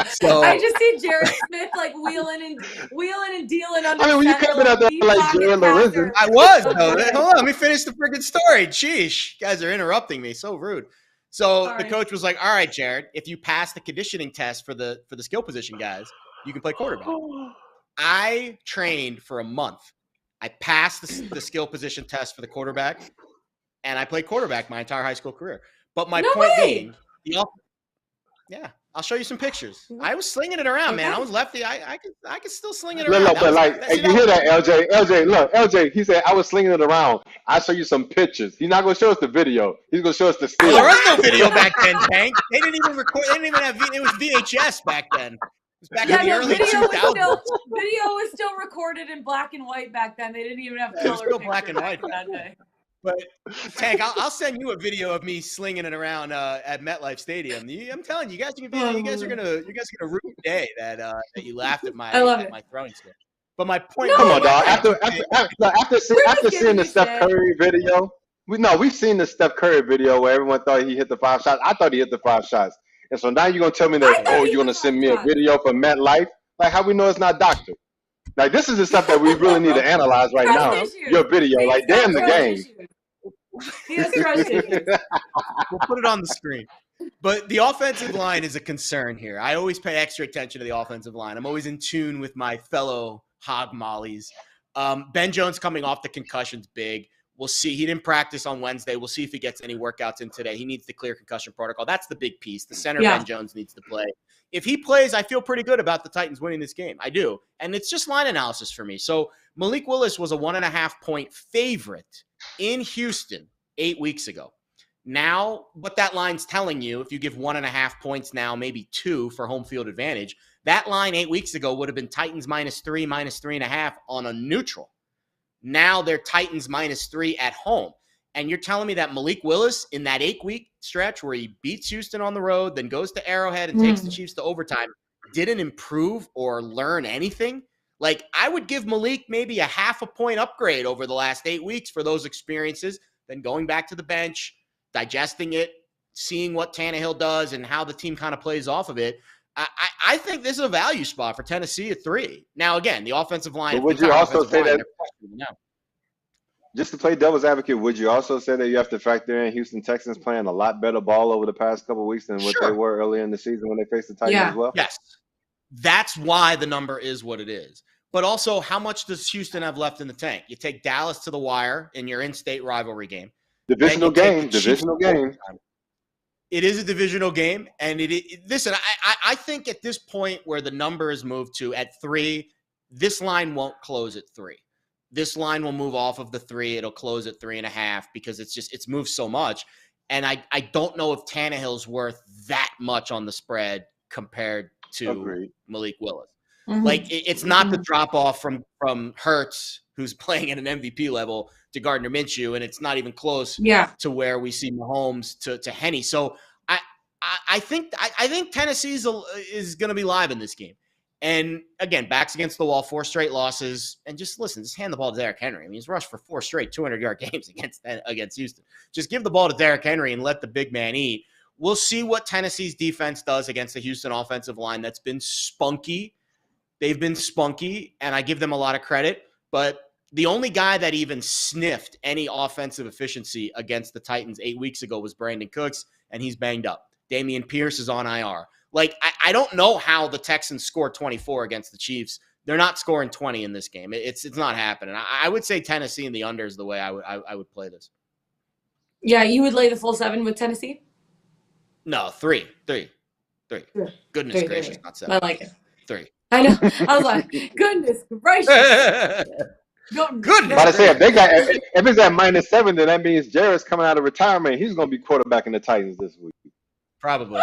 [SPEAKER 3] So
[SPEAKER 1] I just see Jared Smith like wheeling and dealing under.
[SPEAKER 2] I mean, when you coming out there like Jared Lorenzen.
[SPEAKER 3] I was though. Hold on, let me finish the freaking story. Sheesh, you guys are interrupting me. So rude. So the coach was like, "All right, Jared, if you pass the conditioning test for the skill position guys, you can play quarterback." I trained for a month. I passed the skill position test for the quarterback, and I played quarterback my entire high school career. But my point being, I'll show you some pictures. I was slinging it around, man. I was lefty. I could still sling it around.
[SPEAKER 2] Look, but you hear that, LJ? LJ, look, LJ. He said I was slinging it around. I'll show you some pictures. He's not gonna show us the video. He's gonna show us the still.
[SPEAKER 3] There was no video back then, Tank. They didn't even record. They didn't even have. It was VHS back then. It was back in the early 2000s.
[SPEAKER 1] Video was still recorded in black and white back then. They didn't even have color.
[SPEAKER 3] It was still black and white
[SPEAKER 1] that day.
[SPEAKER 3] But Tank, I'll send you a video of me slinging it around at MetLife Stadium. I'm telling you, you guys are gonna rue the day that you laughed at my throwing skill. But my point.
[SPEAKER 2] Come on, dog. After seeing the Steph Curry video, We've seen the Steph Curry video where everyone thought he hit the 5 shots. I thought he hit the 5 shots. And so now you're going to tell me
[SPEAKER 1] I
[SPEAKER 2] that,
[SPEAKER 1] thought
[SPEAKER 2] oh,
[SPEAKER 1] he
[SPEAKER 2] you're
[SPEAKER 1] hit
[SPEAKER 2] going
[SPEAKER 1] the
[SPEAKER 2] to send
[SPEAKER 1] 5
[SPEAKER 2] me a
[SPEAKER 1] shots.
[SPEAKER 2] video from MetLife? Like, how we know it's not doctored? Like, this is the stuff that we really need to analyze right
[SPEAKER 1] Trust
[SPEAKER 2] now.
[SPEAKER 1] issues.
[SPEAKER 2] Your video,
[SPEAKER 1] Baby's
[SPEAKER 2] like,
[SPEAKER 1] got
[SPEAKER 2] damn the
[SPEAKER 1] trust
[SPEAKER 2] game.
[SPEAKER 1] issues. He has trust issues.
[SPEAKER 3] We'll put it on the screen. But the offensive line is a concern here. I always pay extra attention to the offensive line. I'm always in tune with my fellow hog mollies. Ben Jones coming off the concussion's big. We'll see. He didn't practice on Wednesday. We'll see if he gets any workouts in today. He needs to clear concussion protocol. That's the big piece. The center, Ben Jones, needs to play. If he plays, I feel pretty good about the Titans winning this game. I do. And it's just line analysis for me. So Malik Willis was a 1.5-point favorite in Houston 8 weeks ago. Now, what that line's telling you, if you give 1.5 points now, maybe 2 for home field advantage, that line 8 weeks ago would have been Titans -3, -3.5 on a neutral. Now they're Titans -3 at home. And you're telling me that Malik Willis in that 8-week stretch where he beats Houston on the road, then goes to Arrowhead and takes the Chiefs to overtime, didn't improve or learn anything? Like, I would give Malik maybe a 0.5 point upgrade over the last 8 weeks for those experiences, then going back to the bench, digesting it, seeing what Tannehill does and how the team kind of plays off of it. I think this is a value spot for Tennessee at 3. Now, again, the offensive line.
[SPEAKER 2] But would you also say that, just to play devil's advocate, would you also say that you have to factor in Houston Texans playing a lot better ball over the past couple of weeks than what they were earlier in the season when they faced the Titans as well?
[SPEAKER 3] Yes. That's why the number is what it is. But also, how much does Houston have left in the tank? You take Dallas to the wire in your in-state rivalry game.
[SPEAKER 2] Divisional game.
[SPEAKER 3] It is a divisional game, and listen. I think at this point where the number is moved to at 3, this line won't close at 3. This line will move off of the 3. It'll close at 3.5 because it's moved so much, and I don't know if Tannehill's worth that much on the spread compared to Malik Willis. Mm-hmm. Like it's not the drop off from Hurts, who's playing at an MVP level, to Gardner Minshew, and it's not even close to where we see Mahomes to Henne. So I think Tennessee is going to be live in this game. And again, backs against the wall, 4 straight losses, and just hand the ball to Derrick Henry. I mean, he's rushed for 4 straight 200-yard games against Houston. Just give the ball to Derrick Henry and let the big man eat. We'll see what Tennessee's defense does against the Houston offensive line that's been spunky. They've been spunky, and I give them a lot of credit. But the only guy that even sniffed any offensive efficiency against the Titans 8 weeks ago was Brandon Cooks, and he's banged up. Damian Pierce is on IR. Like, I don't know how the Texans scored 24 against the Chiefs. They're not scoring 20 in this game. It's not happening. I would say Tennessee and the under is the way I would play this.
[SPEAKER 1] Yeah, you would lay the full 7 with Tennessee?
[SPEAKER 3] No, 3. Goodness gracious, not 7.
[SPEAKER 1] I like it.
[SPEAKER 3] 3.
[SPEAKER 1] I know. I was like, goodness gracious.
[SPEAKER 2] Good. But I say if it's at -7, then that means Jared's coming out of retirement. He's going to be quarterbacking the Titans this week.
[SPEAKER 3] Probably.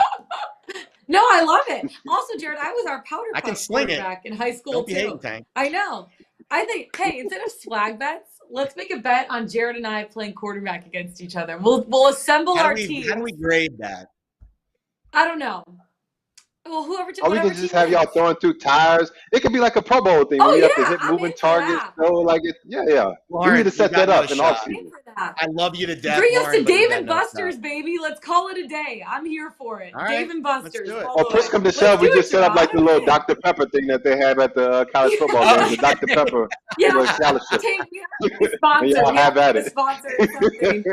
[SPEAKER 1] No, I love it. Also, Jared, I was our powder puff quarterback in high school too. I know. I think, hey, instead of swag bets, let's make a bet on Jared and I playing quarterback against each other. We'll assemble our team.
[SPEAKER 3] How do we grade that?
[SPEAKER 1] I don't know. Well, whoever.
[SPEAKER 2] Or we can just have y'all throwing through tires. It could be like a Pro Bowl thing. Oh, you have to hit moving targets. So like it, Lauren, we need to set that up in off season.
[SPEAKER 3] I love you to death.
[SPEAKER 1] Bring us to Dave and Buster's, baby. Let's call it a day. I'm here for it.
[SPEAKER 3] Right,
[SPEAKER 1] Dave and Buster's.
[SPEAKER 2] Or push come to shove, we just set up like the little Dr. Pepper thing that they have at the college football games. The Dr. Pepper scholarship.
[SPEAKER 1] Sponsor.
[SPEAKER 2] Y'all have at it.
[SPEAKER 1] Sponsor something.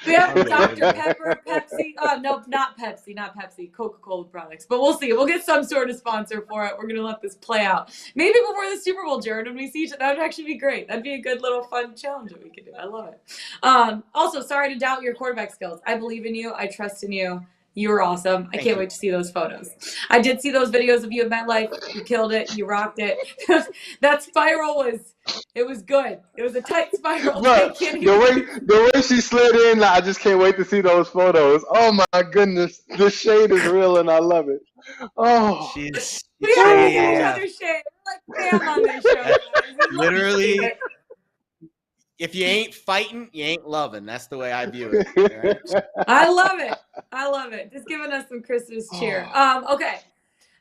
[SPEAKER 1] We have Dr. Pepper, Pepsi. No, not Pepsi. Coca-Cola products. But we'll see. We'll get some sort of sponsor for it. We're going to let this play out. Maybe before the Super Bowl, Jared, when we see each other, that would actually be great. That'd be a good little fun challenge that we could do. I love it. Also, sorry to doubt your quarterback skills. I believe in you. I trust in you. You were awesome. I can't wait to see those photos. I did see those videos of you at MetLife. You killed it. You rocked it. That spiral was good. It was a tight spiral.
[SPEAKER 2] The way she slid in, I just can't wait to see those photos. Oh my goodness, the shade is real, and I love it. Oh,
[SPEAKER 1] we have each other's shade. We're like fam on this show.
[SPEAKER 3] Literally. If you ain't fighting, you ain't loving. That's the way I view it. Right?
[SPEAKER 1] I love it. Just giving us some Christmas cheer. Okay.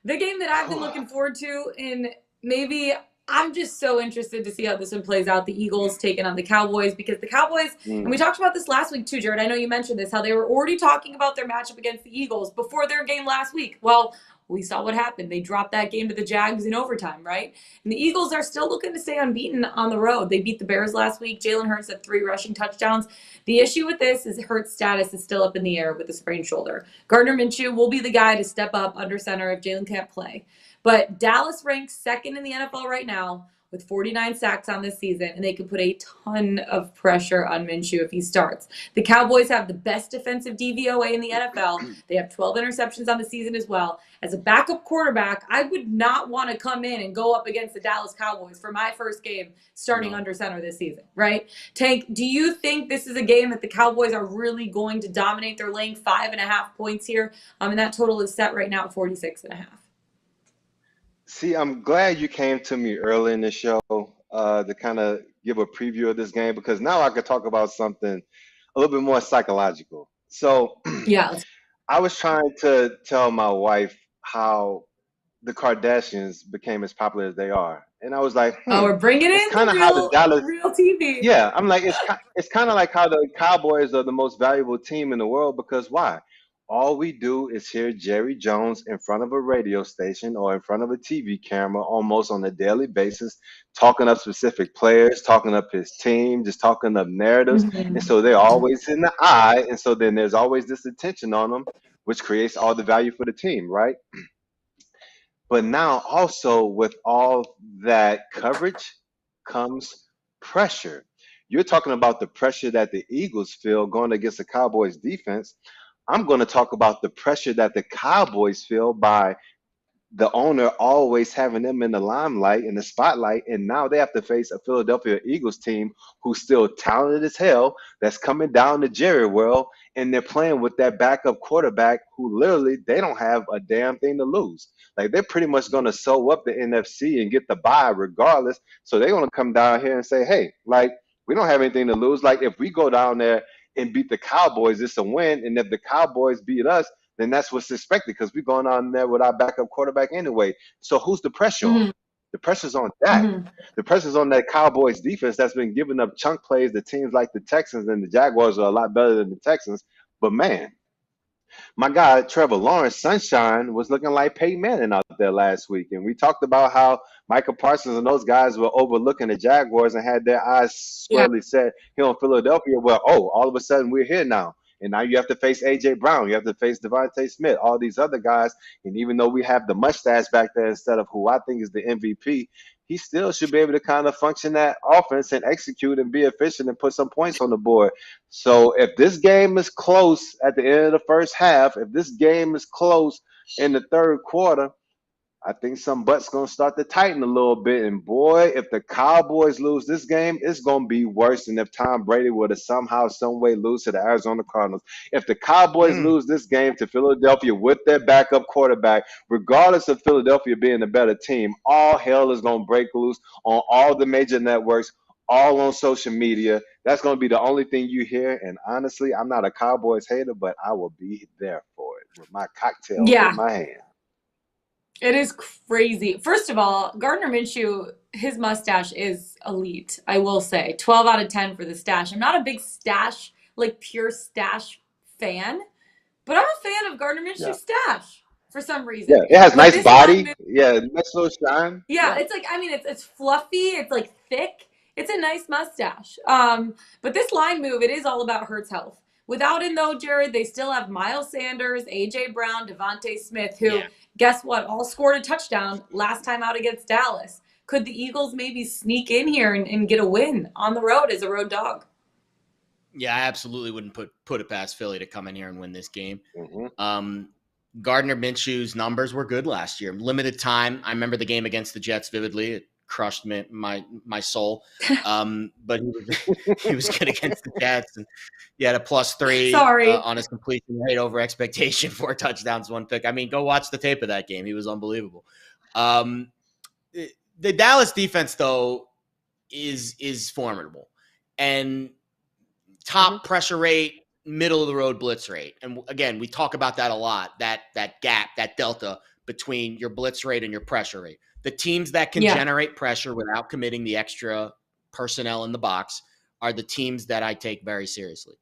[SPEAKER 1] The game that I've been looking forward to in maybe I'm just so interested to see how this one plays out. The Eagles taking on the Cowboys, because the Cowboys, and we talked about this last week too, Jared. I know you mentioned this, how they were already talking about their matchup against the Eagles before their game last week. Well, we saw what happened. They dropped that game to the Jags in overtime, right? And the Eagles are still looking to stay unbeaten on the road. They beat the Bears last week. Jalen Hurts had 3 rushing touchdowns. The issue with this is Hurts' status is still up in the air with the sprained shoulder. Gardner Minshew will be the guy to step up under center if Jalen can't play. But Dallas ranks second in the NFL right now with 49 sacks on this season, and they could put a ton of pressure on Minshew if he starts. The Cowboys have the best defensive DVOA in the NFL. They have 12 interceptions on the season as well. As a backup quarterback, I would not want to come in and go up against the Dallas Cowboys for my first game starting under center this season, right? Tank, do you think this is a game that the Cowboys are really going to dominate? They're laying 5.5 points here, and that total is set right now at 46.5.
[SPEAKER 2] See, I'm glad you came to me early in the show to kind of give a preview of this game, because now I could talk about something a little bit more psychological. So
[SPEAKER 1] Yeah.
[SPEAKER 2] I was trying to tell my wife how the Kardashians became as popular as they are. And I was like,
[SPEAKER 1] Oh, we're bringing
[SPEAKER 2] it's
[SPEAKER 1] in
[SPEAKER 2] kind
[SPEAKER 1] the
[SPEAKER 2] of how the Dallas,
[SPEAKER 1] real TV.
[SPEAKER 2] yeah, I'm like, it's kind of like how the Cowboys are the most valuable team in the world, because why? All we do is hear Jerry Jones in front of a radio station or in front of a TV camera almost on a daily basis, talking up specific players, talking up his team, just talking up narratives. And so they're always in the eye. And so then there's always this attention on them, which creates all the value for the team, right? But now also with all that coverage comes pressure. You're talking about the pressure that the Eagles feel going against the Cowboys defense. I'm going to talk about the pressure that the Cowboys feel by the owner always having them in the limelight, in the spotlight, and now they have to face a Philadelphia Eagles team who's still talented as hell, that's coming down the Jerry world, and they're playing with that backup quarterback who literally they don't have a damn thing to lose. Like, they're pretty much going to sew up the NFC and get the bye regardless. So they're going to come down here and say, hey, like, we don't have anything to lose. Like, if we go down there and beat the Cowboys, it's a win. And if the Cowboys beat us, then that's what's expected, because we're going on there with our backup quarterback anyway. So who's the pressure on?
[SPEAKER 1] Mm-hmm.
[SPEAKER 2] The pressure's on that.
[SPEAKER 1] Mm-hmm.
[SPEAKER 2] The pressure's on that Cowboys defense that's been giving up chunk plays to teams like the Texans, and the Jaguars are a lot better than the Texans. But man, my guy Trevor Lawrence Sunshine was looking like Peyton Manning out there last week. And we talked about how Michael Parsons and those guys were overlooking the Jaguars and had their eyes
[SPEAKER 1] Yeah.
[SPEAKER 2] squarely set here on Philadelphia. Well, oh, all of a sudden we're here now. And now you have to face A.J. Brown. You have to face Devontae Smith, all these other guys. And even though we have the mustache back there instead of who I think is the MVP, he still should be able to kind of function that offense and execute and be efficient and put some points on the board. So if this game is close at the end of the first half, if this game is close in the third quarter, I think some butts going to start to tighten a little bit. And boy, if the Cowboys lose this game, it's going to be worse than if Tom Brady would have somehow, some way lose to the Arizona Cardinals. If the Cowboys lose this game to Philadelphia with their backup quarterback, regardless of Philadelphia being a better team, all hell is going to break loose on all the major networks, all on social media. That's going to be the only thing you hear. And honestly, I'm not a Cowboys hater, but I will be there for it with my cocktail
[SPEAKER 1] Yeah.
[SPEAKER 2] in my hand.
[SPEAKER 1] It is crazy. First of all, Gardner Minshew, his mustache is elite, I will say. 12 out of 10 for the stash. I'm not a big stash, like pure stash fan, but I'm a fan of Gardner Minshew's stash for some reason.
[SPEAKER 2] Yeah, it has
[SPEAKER 1] But
[SPEAKER 2] nice
[SPEAKER 1] this
[SPEAKER 2] body.
[SPEAKER 1] line move,
[SPEAKER 2] Yeah, nice little shine.
[SPEAKER 1] yeah, it's like, I mean, it's fluffy, it's like thick. It's a nice mustache. But this line move, it is all about Hurts' health. Without him, though, Jared, they still have Miles Sanders, A.J. Brown, Devontae Smith, who, guess what, all scored a touchdown last time out against Dallas. Could the Eagles maybe sneak in here and get a win on the road as a road dog?
[SPEAKER 3] Yeah, I absolutely wouldn't put it past Philly to come in here and win this game.
[SPEAKER 2] Mm-hmm.
[SPEAKER 3] Gardner Minshew's numbers were good last year. Limited time. I remember the game against the Jets vividly. It crushed my soul. But he was good against the Jets, and he had a +3 on his completion rate over expectation, 4 touchdowns, 1 pick. I mean, go watch the tape of that game. He was unbelievable. The Dallas defense, though, is formidable, and top pressure rate, middle of the road blitz rate. And again, we talk about that a lot, that gap, that delta between your blitz rate and your pressure rate. The teams that can generate pressure without committing the extra personnel in the box are the teams that I take very seriously.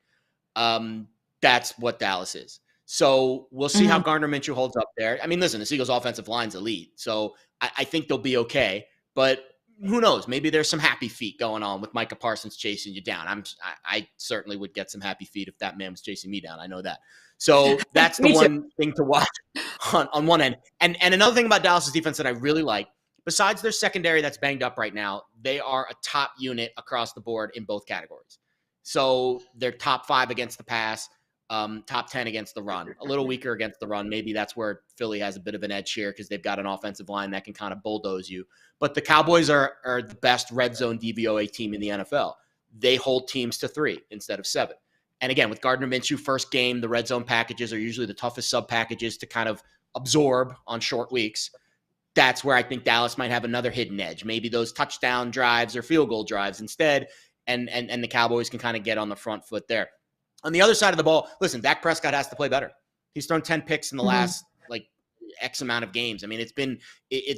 [SPEAKER 3] That's what Dallas is. So we'll see how Gardner Minshew holds up there. I mean, listen, the Eagles' offensive line's elite, so I think they'll be okay. But who knows? Maybe there's some happy feet going on with Micah Parsons chasing you down. I certainly would get some happy feet if that man was chasing me down. I know that. So that's the one thing to watch on one end. And another thing about Dallas's defense that I really like, besides their secondary that's banged up right now, they are a top unit across the board in both categories. So they're top 5 against the pass, top 10 against the run, a little weaker against the run. Maybe that's where Philly has a bit of an edge here because they've got an offensive line that can kind of bulldoze you. But the Cowboys are the best red zone DVOA team in the NFL. They hold teams to 3 instead of 7. And again, with Gardner Minshew, first game, the red zone packages are usually the toughest sub packages to kind of absorb on short weeks. That's where I think Dallas might have another hidden edge. Maybe those touchdown drives or field goal drives instead. And the Cowboys can kind of get on the front foot there. On the other side of the ball, listen, Dak Prescott has to play better. He's thrown 10 picks in the last X amount of games. I mean, it's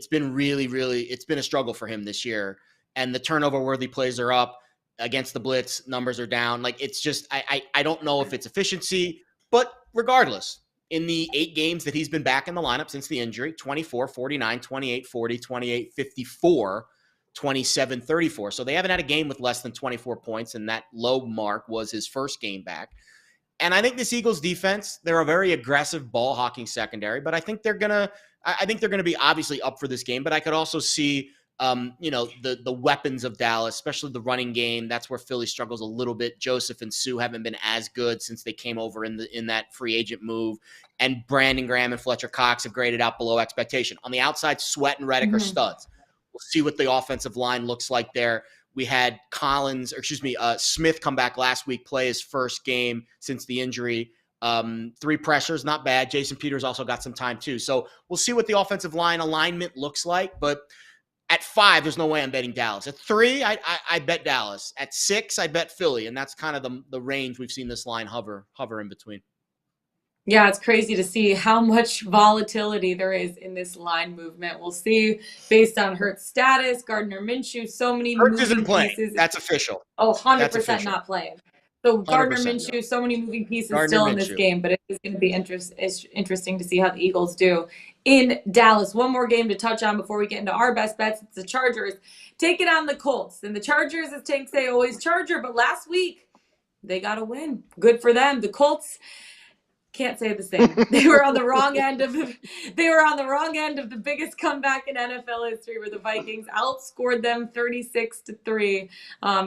[SPEAKER 3] been really, really, it's been a struggle for him this year. And the turnover worthy plays are up. Against the blitz, numbers are down. Like, it's just, I don't know if it's efficiency, but regardless, in the 8 games that he's been back in the lineup since the injury, 24, 49, 28, 40, 28, 54, 27, 34. So they haven't had a game with less than 24 points, and that low mark was his first game back. And I think this Eagles defense, they're a very aggressive ball hawking secondary, but I think they're going to be obviously up for this game, but I could also see the weapons of Dallas, especially the running game. That's where Philly struggles a little bit. Joseph and Sue haven't been as good since they came over in that free agent move. And Brandon Graham and Fletcher Cox have graded out below expectation. On the outside, Sweat and Reddick are studs. We'll see what the offensive line looks like there. We had Smith come back last week, play his first game since the injury. 3 pressures, not bad. Jason Peters also got some time too. So we'll see what the offensive line alignment looks like. But at 5, there's no way I'm betting Dallas. At 3, I bet Dallas. At 6, I bet Philly. And that's kind of the range we've seen this line hover in between.
[SPEAKER 1] Yeah, it's crazy to see how much volatility there is in this line movement. We'll see based on Hurts' status, Gardner Minshew, so many
[SPEAKER 3] Hurts
[SPEAKER 1] moving
[SPEAKER 3] isn't playing.
[SPEAKER 1] pieces.
[SPEAKER 3] That's official.
[SPEAKER 1] Oh, 100% not playing. So Gardner
[SPEAKER 3] 100%,
[SPEAKER 1] Minshew, so many moving pieces still in this game, but it is going to be interesting to see how the Eagles do in Dallas. One more game to touch on before we get into our best bets. It's the Chargers taking on the Colts. And the Chargers, as Tank say, always Charger, but last week they got a win. Good for them. The Colts can't say the same. They were on the wrong end of the biggest comeback in NFL history, where the Vikings outscored them 36-3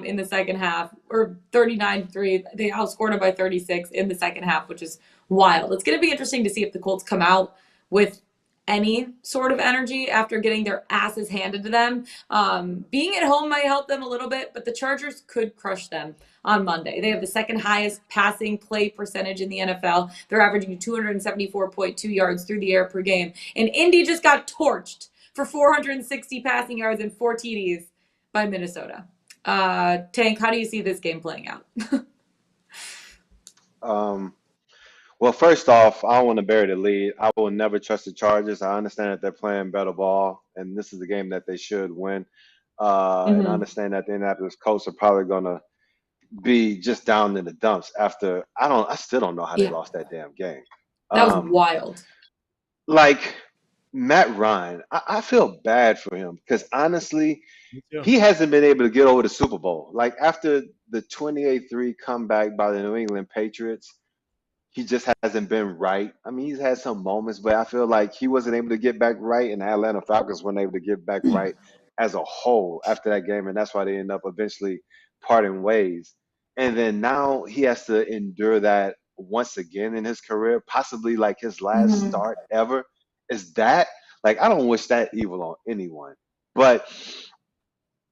[SPEAKER 1] in the second half, or 39-3. They outscored them by 36 in the second half, which is wild. It's going to be interesting to see if the Colts come out with any sort of energy after getting their asses handed to them. Being at home might help them a little bit, but the Chargers could crush them on Monday. They have the second highest passing play percentage in the NFL. They're averaging 274.2 yards through the air per game. And Indy just got torched for 460 passing yards and 4 TDs by Minnesota. Tank, how do you see this game playing out?
[SPEAKER 2] Well, first off, I don't want to bury the lead. I will never trust the Chargers. I understand that they're playing better ball, and this is a game that they should win. And I understand that the Indianapolis Colts are probably going to be just down in the dumps after. I still don't know how they lost that damn game.
[SPEAKER 1] That was wild.
[SPEAKER 2] Like, Matt Ryan, I feel bad for him because honestly, he hasn't been able to get over the Super Bowl. Like, after the 28-3 comeback by the New England Patriots, he just hasn't been right. I mean, he's had some moments, but I feel like he wasn't able to get back right, and the Atlanta Falcons weren't able to get back right as a whole after that game, and that's why they end up eventually parting ways. And then now he has to endure that once again in his career, possibly like his last start ever. Is that, like, I don't wish that evil on anyone, but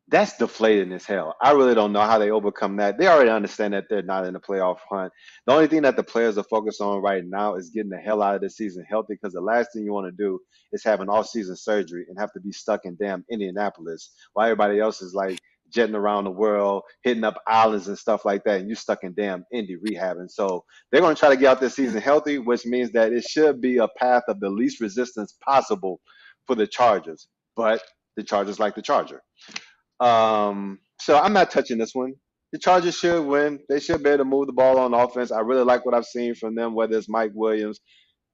[SPEAKER 2] that's deflating as hell. I really don't know how they overcome that. They already understand that they're not in the playoff hunt. The only thing that the players are focused on right now is getting the hell out of the season healthy, because the last thing you want to do is have an off-season surgery and have to be stuck in damn Indianapolis while everybody else is like jetting around the world, hitting up islands and stuff like that, and you're stuck in damn Indy rehabbing. So they're going to try to get out this season healthy, which means that it should be a path of the least resistance possible for the Chargers. But The Chargers like the Charger. So I'm not touching this one. The Chargers should win. They should be able to move the ball on offense. I really like what I've seen from them, whether it's Mike Williams,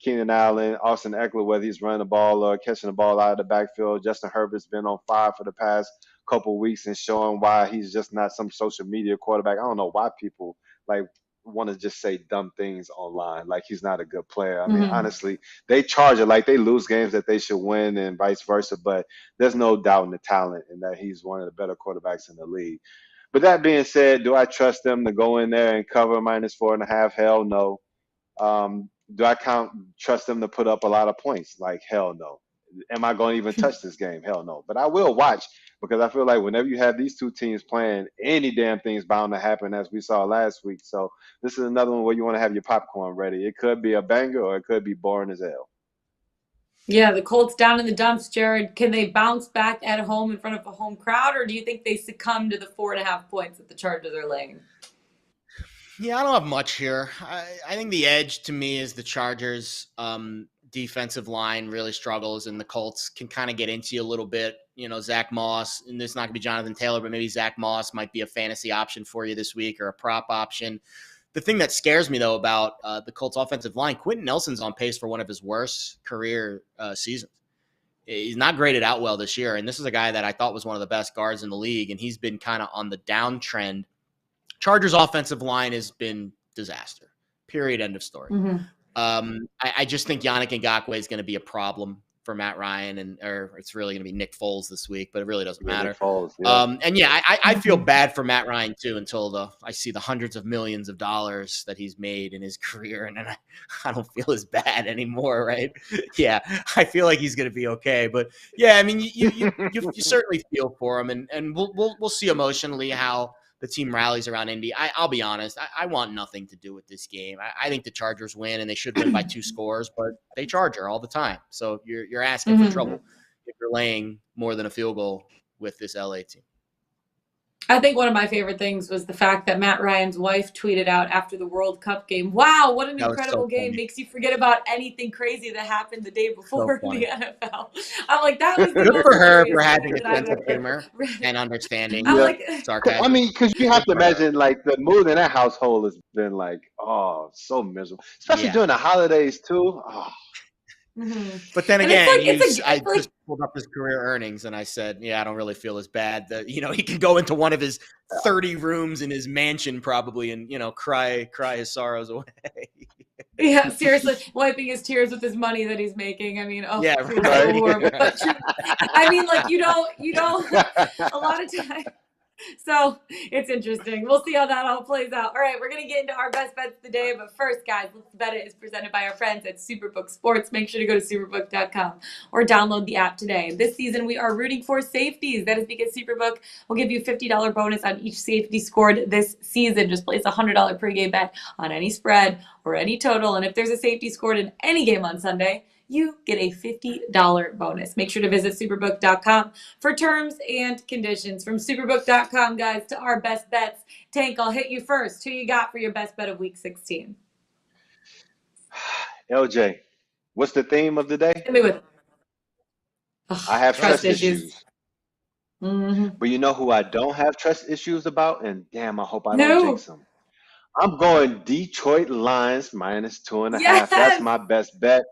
[SPEAKER 2] Keenan Allen, Austin Eckler, whether he's running the ball or catching the ball out of the backfield. Justin Herbert's been on fire for the past couple of weeks and showing why he's just not some social media quarterback. I don't know why people like want to just say dumb things online, like he's not a good player. I mean, honestly, they charge it like they lose games that they should win and vice versa, but there's no doubt in the talent and that he's one of the better quarterbacks in the league. But that being said, do I trust them to go in there and cover -4.5? Hell no. Do I trust them to put up a lot of points? Like, hell no. Am I going to even touch this game? Hell no. But I will watch because I feel like whenever you have these two teams playing, any damn thing's bound to happen, as we saw last week. So this is another one where you want to have your popcorn ready. It could be a banger or it could be boring as hell.
[SPEAKER 1] Yeah, the Colts down in the dumps, Jared. Can they bounce back at home in front of a home crowd, or do you think they succumb to the 4.5 points that the Chargers are laying?
[SPEAKER 3] Yeah, I don't have much here. I think the edge to me is the Chargers' defensive line really struggles, and the Colts can kind of get into you a little bit. You know, Zach Moss, and there's not going to be Jonathan Taylor, but maybe Zach Moss might be a fantasy option for you this week or a prop option. The thing that scares me, though, about the Colts' offensive line, Quentin Nelson's on pace for one of his worst career seasons. He's not graded out well this year, and this is a guy that I thought was one of the best guards in the league, and he's been kind of on the downtrend. Chargers' offensive line has been disaster. Period. End of story. I just think Yannick Ngakoue is going to be a problem for Matt Ryan, or it's really going to be Nick Foles this week, but it really doesn't matter.
[SPEAKER 2] Nick Foles, yeah.
[SPEAKER 3] And yeah, I feel bad for Matt Ryan too until I see the hundreds of millions of dollars that he's made in his career, and then I don't feel as bad anymore, right? Yeah, I feel like he's going to be okay, but yeah, I mean, you certainly feel for him, and we'll see emotionally how the team rallies around Indy. I'll be honest. I want nothing to do with this game. I think the Chargers win, and they should win by 2 scores, but they Charger all the time. So you're asking for trouble if you're laying more than a field goal with this LA team.
[SPEAKER 1] I think one of my favorite things was the fact that Matt Ryan's wife tweeted out after the World Cup game, "Wow, what an incredible game. Makes you forget about anything crazy that happened the day before in the NFL." I'm like, that was the
[SPEAKER 3] good
[SPEAKER 1] most
[SPEAKER 3] for her
[SPEAKER 1] hilarious
[SPEAKER 3] for having
[SPEAKER 1] thing
[SPEAKER 3] a sense of humor and understanding.
[SPEAKER 1] I'm like,
[SPEAKER 3] sarcasm.
[SPEAKER 2] I mean, because you have to imagine, like, the mood in that household has been like, oh, so miserable, especially during the holidays too. Oh.
[SPEAKER 3] But then again, I just pulled up his career earnings and I said, yeah, I don't really feel as bad. That he can go into one of his 30 rooms in his mansion probably and cry his sorrows away.
[SPEAKER 1] Yeah, seriously, wiping his tears with his money that he's making. I mean,
[SPEAKER 3] yeah,
[SPEAKER 1] right. Horrible. But I mean, like you don't a lot of times. So it's interesting. We'll see how that all plays out. All right, we're going to get into our best bets of the day. But first, guys, Let's Bet It is presented by our friends at Superbook Sports. Make sure to go to superbook.com or download the app today. This season, we are rooting for safeties. That is because Superbook will give you a $50 bonus on each safety scored this season. Just place a $100 pregame bet on any spread or any total. And if there's a safety scored in any game on Sunday, you get a $50 bonus. Make sure to visit superbook.com for terms and conditions. From superbook.com, guys, to our best bets. Tank, I'll hit you first. Who you got for your best bet of week 16?
[SPEAKER 2] LJ, what's the theme of the day?
[SPEAKER 1] Hit me with it.
[SPEAKER 2] I have trust issues. But you know who I don't have trust issues about? And damn, I hope I don't jinx them. I'm going Detroit Lions -2.5.
[SPEAKER 1] Yes!
[SPEAKER 2] That's my best bet.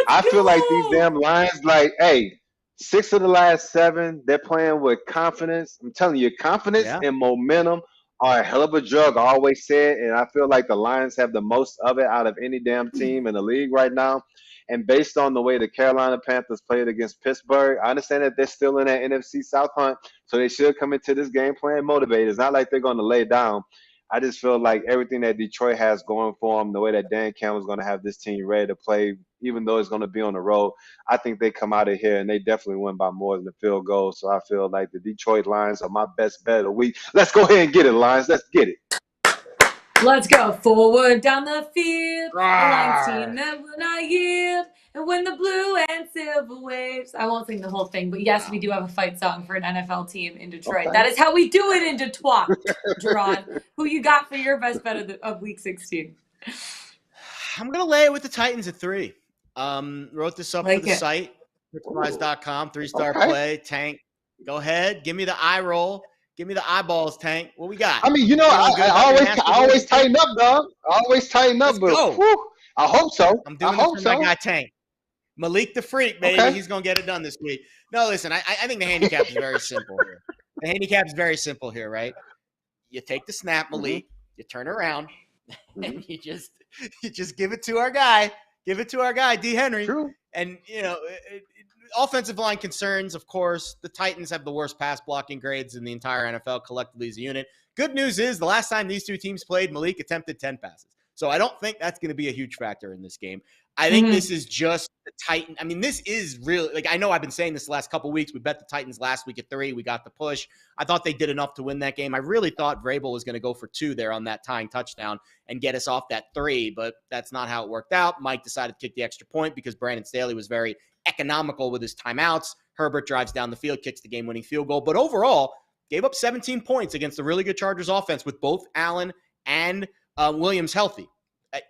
[SPEAKER 2] I feel like these damn Lions, like, hey, 6 of the last 7, they're playing with confidence. I'm telling you, confidence and momentum are a hell of a drug. I always say it, and I feel like the Lions have the most of it out of any damn team in the league right now. And based on the way the Carolina Panthers played against Pittsburgh, I understand that they're still in that NFC South hunt, so they should come into this game playing motivated. It's not like they're going to lay down. I just feel like everything that Detroit has going for them, the way that Dan Campbell's going to have this team ready to play, even though it's going to be on the road, I think they come out of here and they definitely win by more than a field goal. So I feel like the Detroit Lions are my best bet of the week. Let's go ahead and get it, Lions. Let's get it.
[SPEAKER 1] Let's go forward down the field. The Lions team that will not yield. And when the blue and silver waves. I won't sing the whole thing, but yes, we do have a fight song for an NFL team in Detroit. Okay. That is how we do it in Detroit. Gerard, who you got for your best bet of week 16?
[SPEAKER 3] I'm going to lay it with the Titans at 3. Wrote this up for the site, Pickswise.com, 3-star play. Tank Go ahead. Give me the eye roll. Give me the eyeballs, Tank. What we got?
[SPEAKER 2] I mean, I always tighten up, dog. I always tighten up,
[SPEAKER 3] Let's
[SPEAKER 2] but
[SPEAKER 3] go.
[SPEAKER 2] whew, I hope so.
[SPEAKER 3] I'm doing this for my guy, Tank. Malik the Freak, baby.
[SPEAKER 2] Okay.
[SPEAKER 3] He's going to get it done this week. No, listen, I think the handicap is very simple here. The handicap is very simple here, right? You take the snap, Malik. You turn around, and you just give it to our guy. Give it to our guy, D. Henry.
[SPEAKER 2] True.
[SPEAKER 3] And, offensive line concerns, of course. The Titans have the worst pass blocking grades in the entire NFL collectively as a unit. Good news is the last time these two teams played, Malik attempted 10 passes. So I don't think that's going to be a huge factor in this game. I think this is just the Titans. I mean, this is really, I know I've been saying this the last couple of weeks. We bet the Titans last week at 3. We got the push. I thought they did enough to win that game. I really thought Vrabel was going to go for 2 there on that tying touchdown and get us off that 3, but that's not how it worked out. Mike decided to kick the extra point because Brandon Staley was very economical with his timeouts. Herbert drives down the field, kicks the game-winning field goal, but overall gave up 17 points against a really good Chargers offense with both Allen and Williams healthy.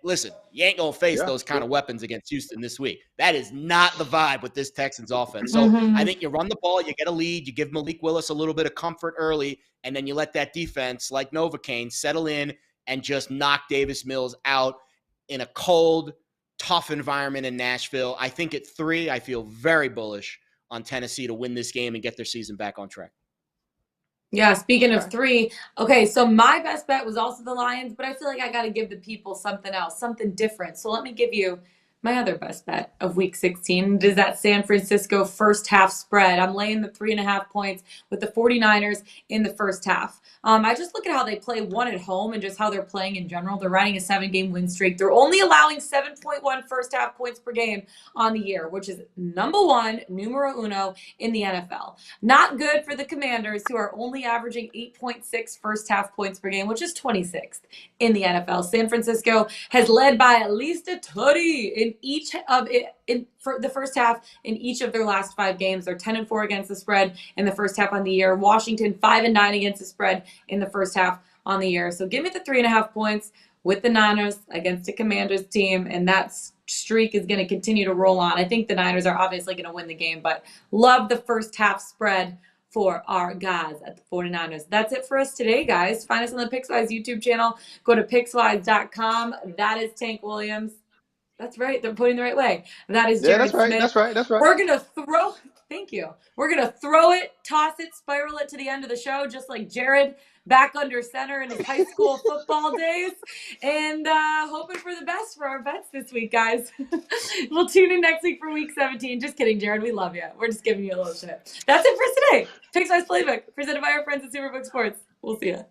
[SPEAKER 3] Listen, you ain't going to face those kind of weapons against Houston this week. That is not the vibe with this Texans offense. So I think you run the ball, you get a lead, you give Malik Willis a little bit of comfort early, and then you let that defense, like Novocaine, settle in and just knock Davis Mills out in a cold, tough environment in Nashville. I think at 3, I feel very bullish on Tennessee to win this game and get their season back on track.
[SPEAKER 1] Yeah, speaking of 3, okay, so my best bet was also the Lions, but I feel like I got to give the people something else, something different. So let me give you my other best bet of Week 16. It is that San Francisco first half spread. I'm laying the 3.5 points with the 49ers in the first half. I just look at how they play one at home and just how they're playing in general. They're riding a 7-game win streak. They're only allowing 7.1 first half points per game on the year, which is numero uno in the NFL. Not good for the Commanders, who are only averaging 8.6 first half points per game, which is 26th in the NFL. San Francisco has led by at least a tutty in each of it for the first half in each of their last 5 games. They're 10-4 against the spread in the first half on the year. Washington 5-9 against the spread in the first half on the year. So give me the 3.5 points with the Niners against the Commanders team, and that streak is going to continue to roll on. I think the Niners are obviously going to win the game, but love the first half spread for our guys at the 49ers. That's it for us today, guys. Find us on the Pickswise YouTube channel. Go to pickswise.com. That is Tank Williams. That's right. They're pointing the right way. That is Jared Smith.
[SPEAKER 2] That's right.
[SPEAKER 1] We're going to throw – thank you. We're going to throw it, toss it, spiral it to the end of the show, just like Jared back under center in his high school football days. And hoping for the best for our bets this week, guys. We'll tune in next week for Week 17. Just kidding, Jared. We love you. We're just giving you a little shit. That's it for today. Pickswise Playbook, presented by our friends at Superbook Sports. We'll see ya.